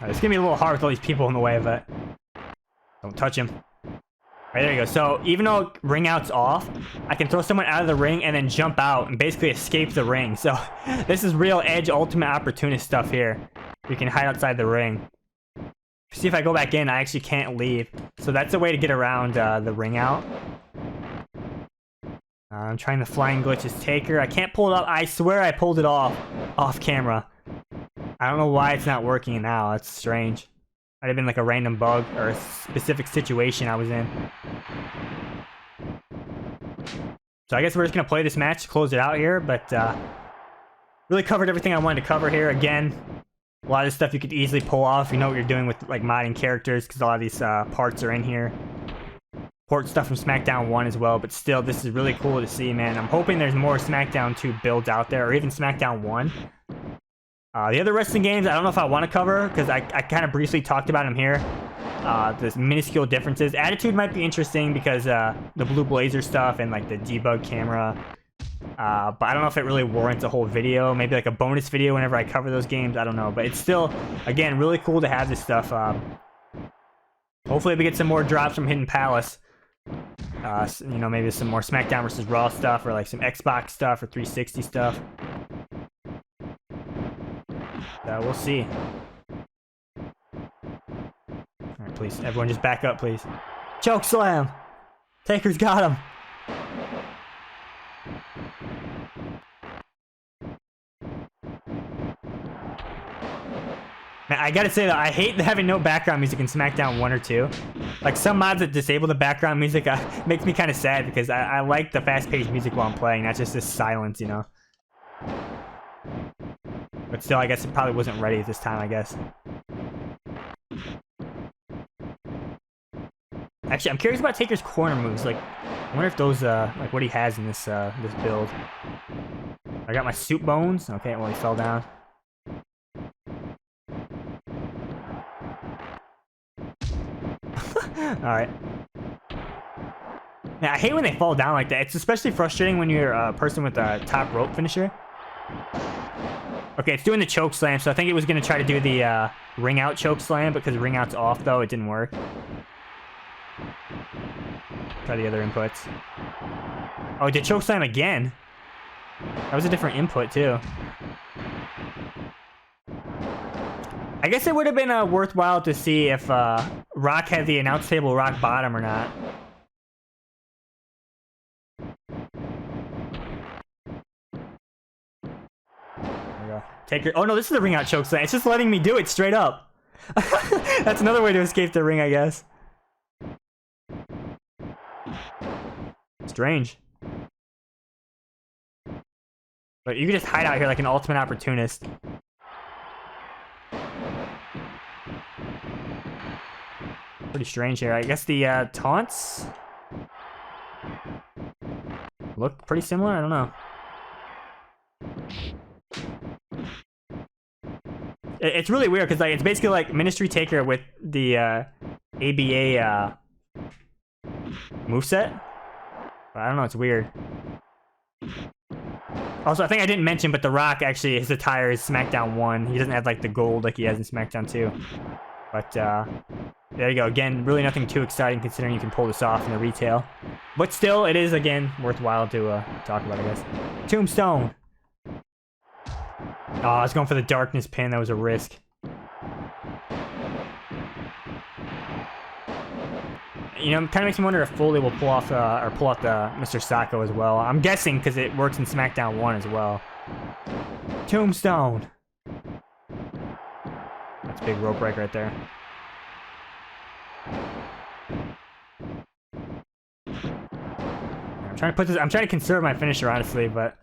It's gonna be a little hard with all these people in the way of it. Don't touch him. Alright, there you go. So, even though ring out's off, I can throw someone out of the ring and then jump out and basically escape the ring. So, this is real Edge Ultimate Opportunist stuff here. You can hide outside the ring. See, if I go back in, I actually can't leave. So, that's a way to get around the ring out. I'm trying to flying glitch as Taker. I can't pull it up. I swear I pulled it off camera. I don't know why it's not working now. It's strange. Might have been like a random bug or a specific situation I was in. So I guess we're just going to play this match to close it out here. But really covered everything I wanted to cover here. Again, a lot of this stuff you could easily pull off. You know what you're doing with like modding characters because a lot of these parts are in here. Port stuff from Smackdown 1 as well. But still, this is really cool to see, man. I'm hoping there's more Smackdown 2 builds out there or even Smackdown 1. The other wrestling games, I don't know if I want to cover, because I kind of briefly talked about them here. There's minuscule differences. Attitude might be interesting because the Blue Blazer stuff and like the debug camera. But I don't know if it really warrants a whole video. Maybe like a bonus video whenever I cover those games. I don't know. But it's still, again, really cool to have this stuff. Hopefully we get some more drops from Hidden Palace. You know, maybe some more Smackdown vs. Raw stuff or like some Xbox stuff or 360 stuff. We'll see. Alright, please. Everyone just back up, please. Choke slam! Taker's got him! Man, I gotta say though, I hate having no background music in Smackdown 1 or 2. Like some mods that disable the background music makes me kind of sad because I like the fast-paced music while I'm playing, not just this silence, you know. But still, I guess it probably wasn't ready at this time, I guess. Actually, I'm curious about Taker's corner moves. Like, I wonder if those, like what he has in this this build. I got my soup bones. Okay, well, he fell down. Alright. Now, I hate when they fall down like that. It's especially frustrating when you're a person with a top rope finisher. Okay, it's doing the choke slam, so I think it was going to try to do the ring out choke slam, but because ring out's off, though, it didn't work. Try the other inputs. Oh, it did choke slam again. That was a different input, too. I guess it would have been worthwhile to see if Rock had the announce table rock bottom or not. There we go. Taker. Oh no, this is the ring out choke slam. It's just letting me do it straight up. That's another way to escape the ring, I guess. Strange. But you can just hide out here like an ultimate opportunist. Pretty strange here. I guess the taunts look pretty similar. I don't know. It's really weird because like it's basically like Ministry Taker with the ABA moveset. But I don't know. It's weird. Also, I think I didn't mention, but The Rock actually his attire is Smackdown 1. He doesn't have like the gold like he has in Smackdown 2. But there you go. Again, really nothing too exciting considering you can pull this off in the retail. But still, it is, again, worthwhile to talk about, I guess. Tombstone. Oh, I was going for the darkness pin. That was a risk. You know, it kind of makes me wonder if Foley will pull off or pull out the Mr. Sacco as well. I'm guessing because it works in Smackdown 1 as well. Tombstone. That's a big rope break right there. I'm trying to put this. I'm trying to conserve my finisher, honestly, but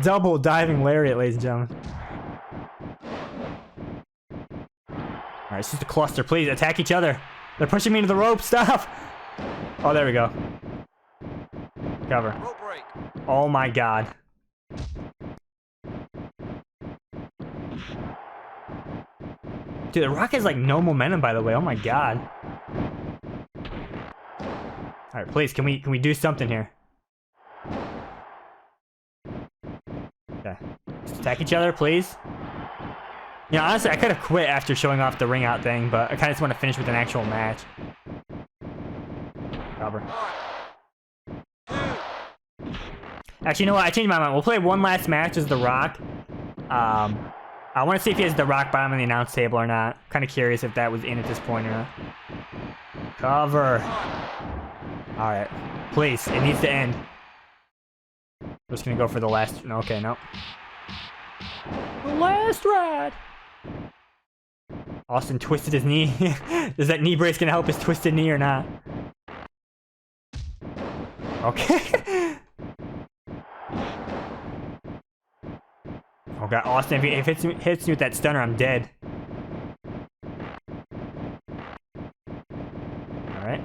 double diving lariat, ladies and gentlemen. All right, it's just a cluster. Please attack each other. They're pushing me into the rope. Stop. Oh, there we go. Cover. Oh my god. Dude, the Rock has like no momentum, by the way. Oh my god. All right, please, can we do something here? Okay, just attack each other, please. You know, honestly, I could have quit after showing off the ring out thing, but I kind of just want to finish with an actual match. Cover. Actually, you know what? I changed my mind. We'll play one last match as The Rock. I want to see if he has the rock bottom on the announce table or not. Kind of curious if that was in at this point or not. Cover. All right. Please, it needs to end. I'm just going to go for the last... Okay, no. The last ride. Austin twisted his knee. Is that knee brace going to help his twisted knee or not? Okay. Oh god, Austin, if it hits me with that stunner, I'm dead. Alright.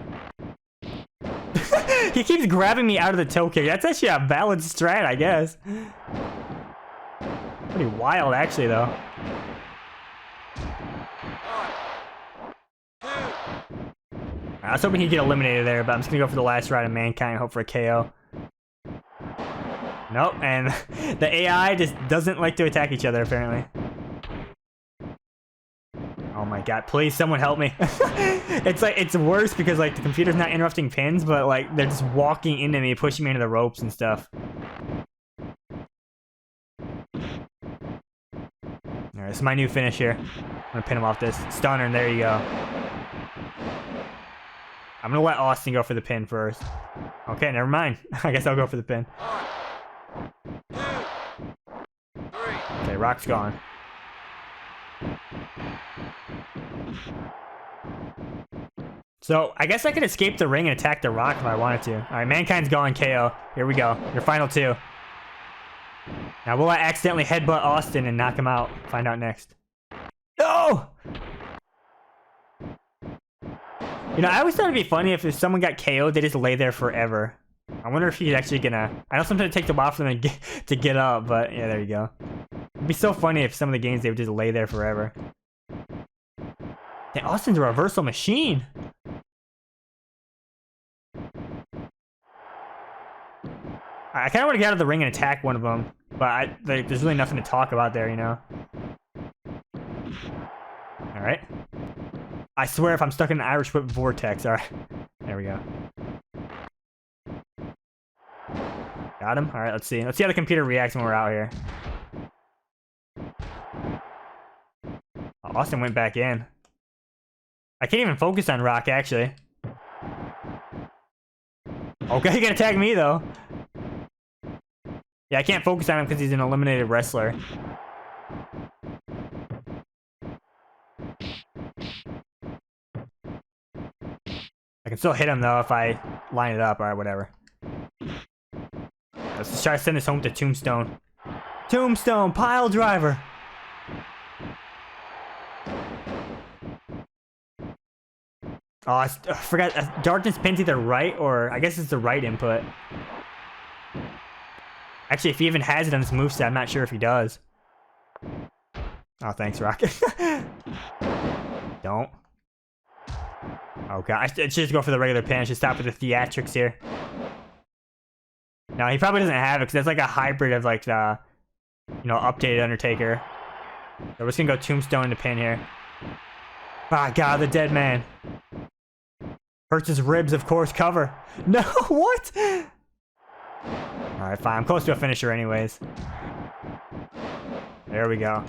He keeps grabbing me out of the toe kick. That's actually a valid strat, I guess. Pretty wild, actually, though. I was hoping he'd get eliminated there, but I'm just gonna go for the last ride of Mankind and hope for a KO. Nope, and the AI just doesn't like to attack each other, apparently. Oh my god, please someone help me. It's like, it's worse because like the computer's not interrupting pins, but like they're just walking into me, pushing me into the ropes and stuff. Alright, this is my new finish here. I'm gonna pin him off this. Stunner, and there you go. I'm gonna let Austin go for the pin first. Okay, never mind. I guess I'll go for the pin. Okay, Okay, Rock's gone. So, I guess I could escape the ring and attack the Rock if I wanted to. Alright, Mankind's gone, KO. Here we go. Your final two. Now, will I accidentally headbutt Austin and knock him out? Find out next. No! You know, I always thought it'd be funny if someone got KO'd, they just lay there forever. I wonder if he's actually gonna... I know sometimes it takes a while for them to get up, but yeah, there you go. It'd be so funny if some of the games they would just lay there forever. Hey, Austin's a reversal machine. I kind of want to get out of the ring and attack one of them, but there's really nothing to talk about there, you know? Alright. I swear if I'm stuck in an Irish Whip vortex. Alright. There we go. Got him? Alright, let's see. Let's see how the computer reacts when we're out here. Oh, Austin went back in. I can't even focus on Rock, actually. Okay, he can attack me, though. Yeah, I can't focus on him because he's an eliminated wrestler. I can still hit him, though, if I line it up. Alright, whatever. Let's just try to send this home to Tombstone. Tombstone, pile driver! Oh, I forgot. Darkness pin's either right or... I guess it's the right input. Actually, if he even has it on this moveset, I'm not sure if he does. Oh, thanks, Rocket. Don't. Oh, God. I should just go for the regular pin. I should stop with the theatrics here. No, he probably doesn't have it because that's like a hybrid of like the, you know, updated Undertaker. So we're just going to go Tombstone into pin here. Ah, God, the dead man. Hurts his ribs, of course. Cover. No, what? Alright, fine. I'm close to a finisher anyways. There we go.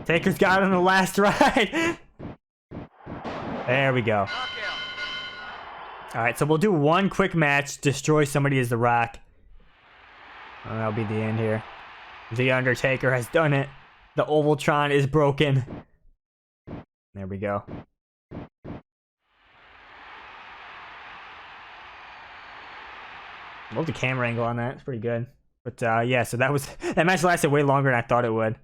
Taker's got it on the last ride. There we go. Alright, so we'll do one quick match. Destroy somebody as the Rock. And that'll be the end here. The Undertaker has done it. The Ovaltron is broken. There we go. Love the camera angle on that. It's pretty good. But yeah, so that match lasted way longer than I thought it would.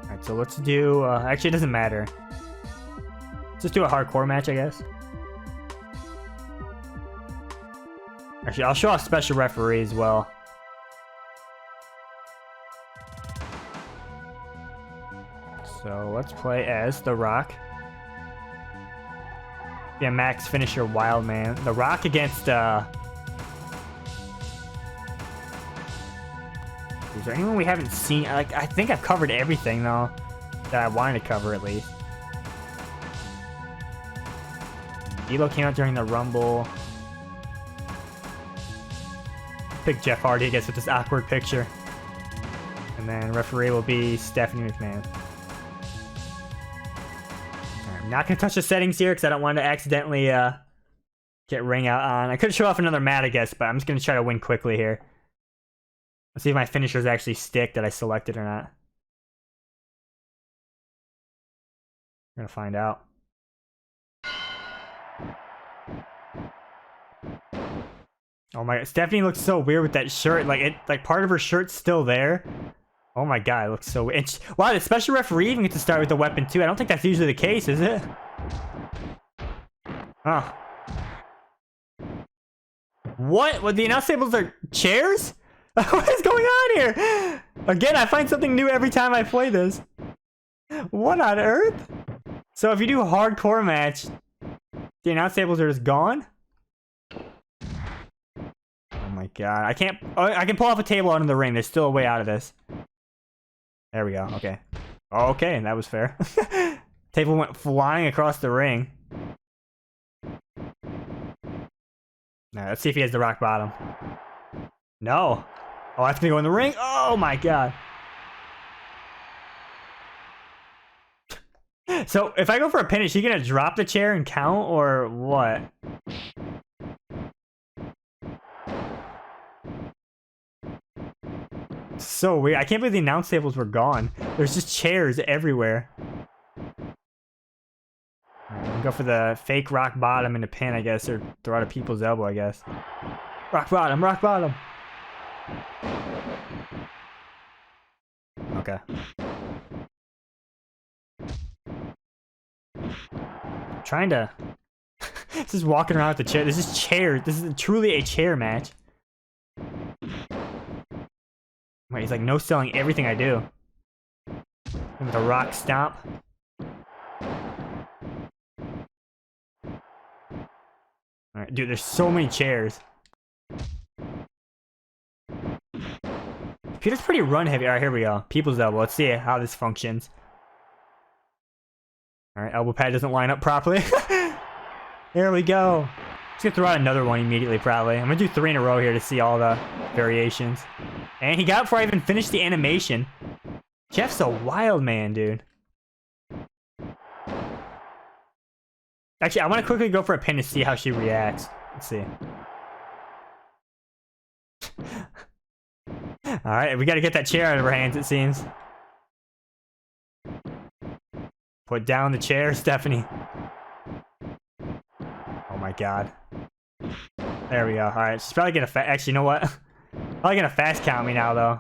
Alright, so let's do... actually, it doesn't matter. Let's just do a hardcore match, I guess. Actually, I'll show off special referee as well. So let's play as The Rock. Yeah, Max finisher Wildman. The Rock against is there anyone we haven't seen? Like, I think I've covered everything though that I wanted to cover at least. Elo came out during the Rumble. Pick Jeff Hardy, I guess, with this awkward picture. And then referee will be Stephanie McMahon. I'm not going to touch the settings here because I don't want to accidentally get ring out on. I could show off another mat, I guess, but I'm just going to try to win quickly here. Let's see if my finishers actually stick that I selected or not. We're going to find out. Oh my god, Stephanie looks so weird with that shirt. Like part of her shirt's still there. Oh my god, it looks so weird. Wow, the special referee even gets to start with the weapon too. I don't think that's usually the case, is it? Oh. What? What, the announce tables are chairs? What is going on here? Again, I find something new every time I play this. What on earth? So if you do a hardcore match, the announce tables are just gone? Oh my god, I can't... Oh, I can pull off a table out in the ring. There's still a way out of this. There we go, okay. Okay, that was fair. Table went flying across the ring. Now, let's see if he has the rock bottom. No. Oh, I have to go in the ring? Oh my god. So, if I go for a pin, is she gonna drop the chair and count, or what? So weird. I can't believe the announce tables were gone. There's just chairs everywhere. Right, go for the fake rock bottom in the pin, I guess, or throw out a people's elbow, I guess. Rock bottom, rock bottom. Okay. Trying to... This is walking around with the chair. This is chair. This is truly a chair match. Wait, he's like no-selling everything I do. With a rock stomp. Alright, dude, there's so many chairs. Peter's pretty run heavy. Alright, here we go. People's elbow. Let's see how this functions. Alright, elbow pad doesn't line up properly. There we go. Just gonna throw out another one immediately, probably. I'm gonna do 3 in a row here to see all the variations. And he got it before I even finished the animation. Jeff's a wild man, dude. Actually, I want to quickly go for a pin to see how she reacts. Let's see. Alright, we gotta get that chair out of her hands, it seems. Put down the chair, Stephanie. Oh my god. There we go. Alright, she's probably gonna actually, you know what? Probably gonna fast count me now, though.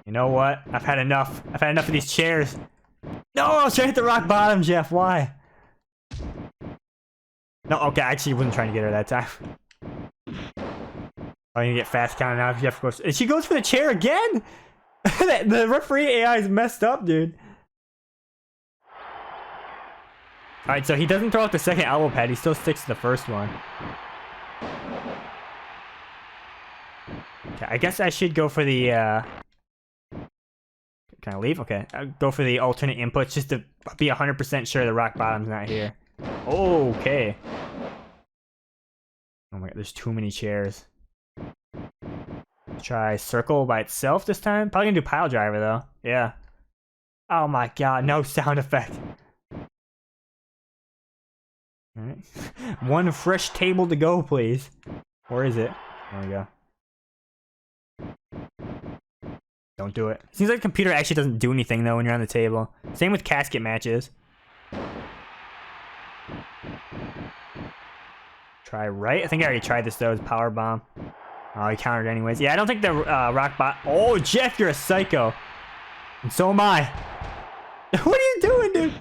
You know what? I've had enough. I've had enough of these chairs. No, I was trying to hit the rock bottom, Jeff. Why? No, okay, I actually wasn't trying to get her that time. I'm gonna get fast counted now. Jeff goes, and she goes for the chair again. The referee AI is messed up, dude. All right, so he doesn't throw out the second elbow pad. He still sticks to the first one. Okay, I guess I should go for the. Can I leave? Okay, I'll go for the alternate inputs just to be 100% sure the rock bottom's not here. Okay. Oh my god, there's too many chairs. Try circle by itself this time. Probably gonna do pile driver though. Yeah. Oh my god, no sound effect. Alright. One fresh table to go, please. Where is it? There we go. Don't do it. Seems like the computer actually doesn't do anything though when you're on the table. Same with casket matches. Try right. I think I already tried this though. It's power bomb. Oh, he countered anyways. Yeah, I don't think the rock bot. Oh, Jeff, you're a psycho. And so am I. What are you doing, dude?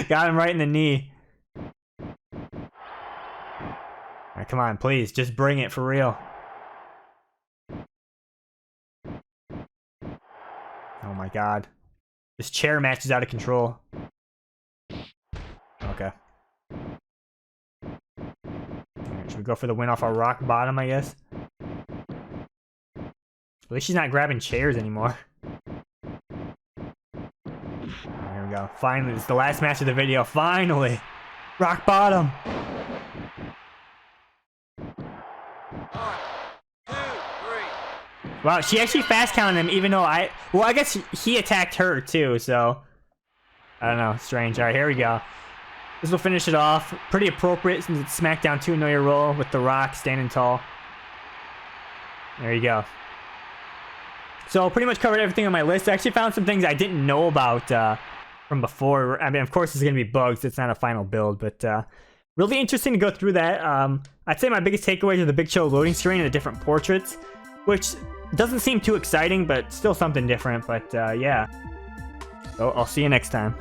Got him right in the knee. Alright, come on, please. Just bring it for real. Oh my god. This chair match is out of control. Okay. Alright, should we go for the win off our rock bottom, I guess? At least she's not grabbing chairs anymore. Here we go. Finally, it's the last match of the video. Finally! Rock bottom! 1, 2, 3. Wow, she actually fast counted him even though well, I guess he attacked her too, so... I don't know, strange. Alright, here we go. This will finish it off. Pretty appropriate since it's Smackdown 2, Know Your Role with The Rock standing tall. There you go. So pretty much covered everything on my list. I actually found some things I didn't know about from before. I mean, of course, it's going to be bugs. It's not a final build, but really interesting to go through that. I'd say my biggest takeaways are the Big Show loading screen and the different portraits, which doesn't seem too exciting, but still something different. But yeah. So I'll see you next time.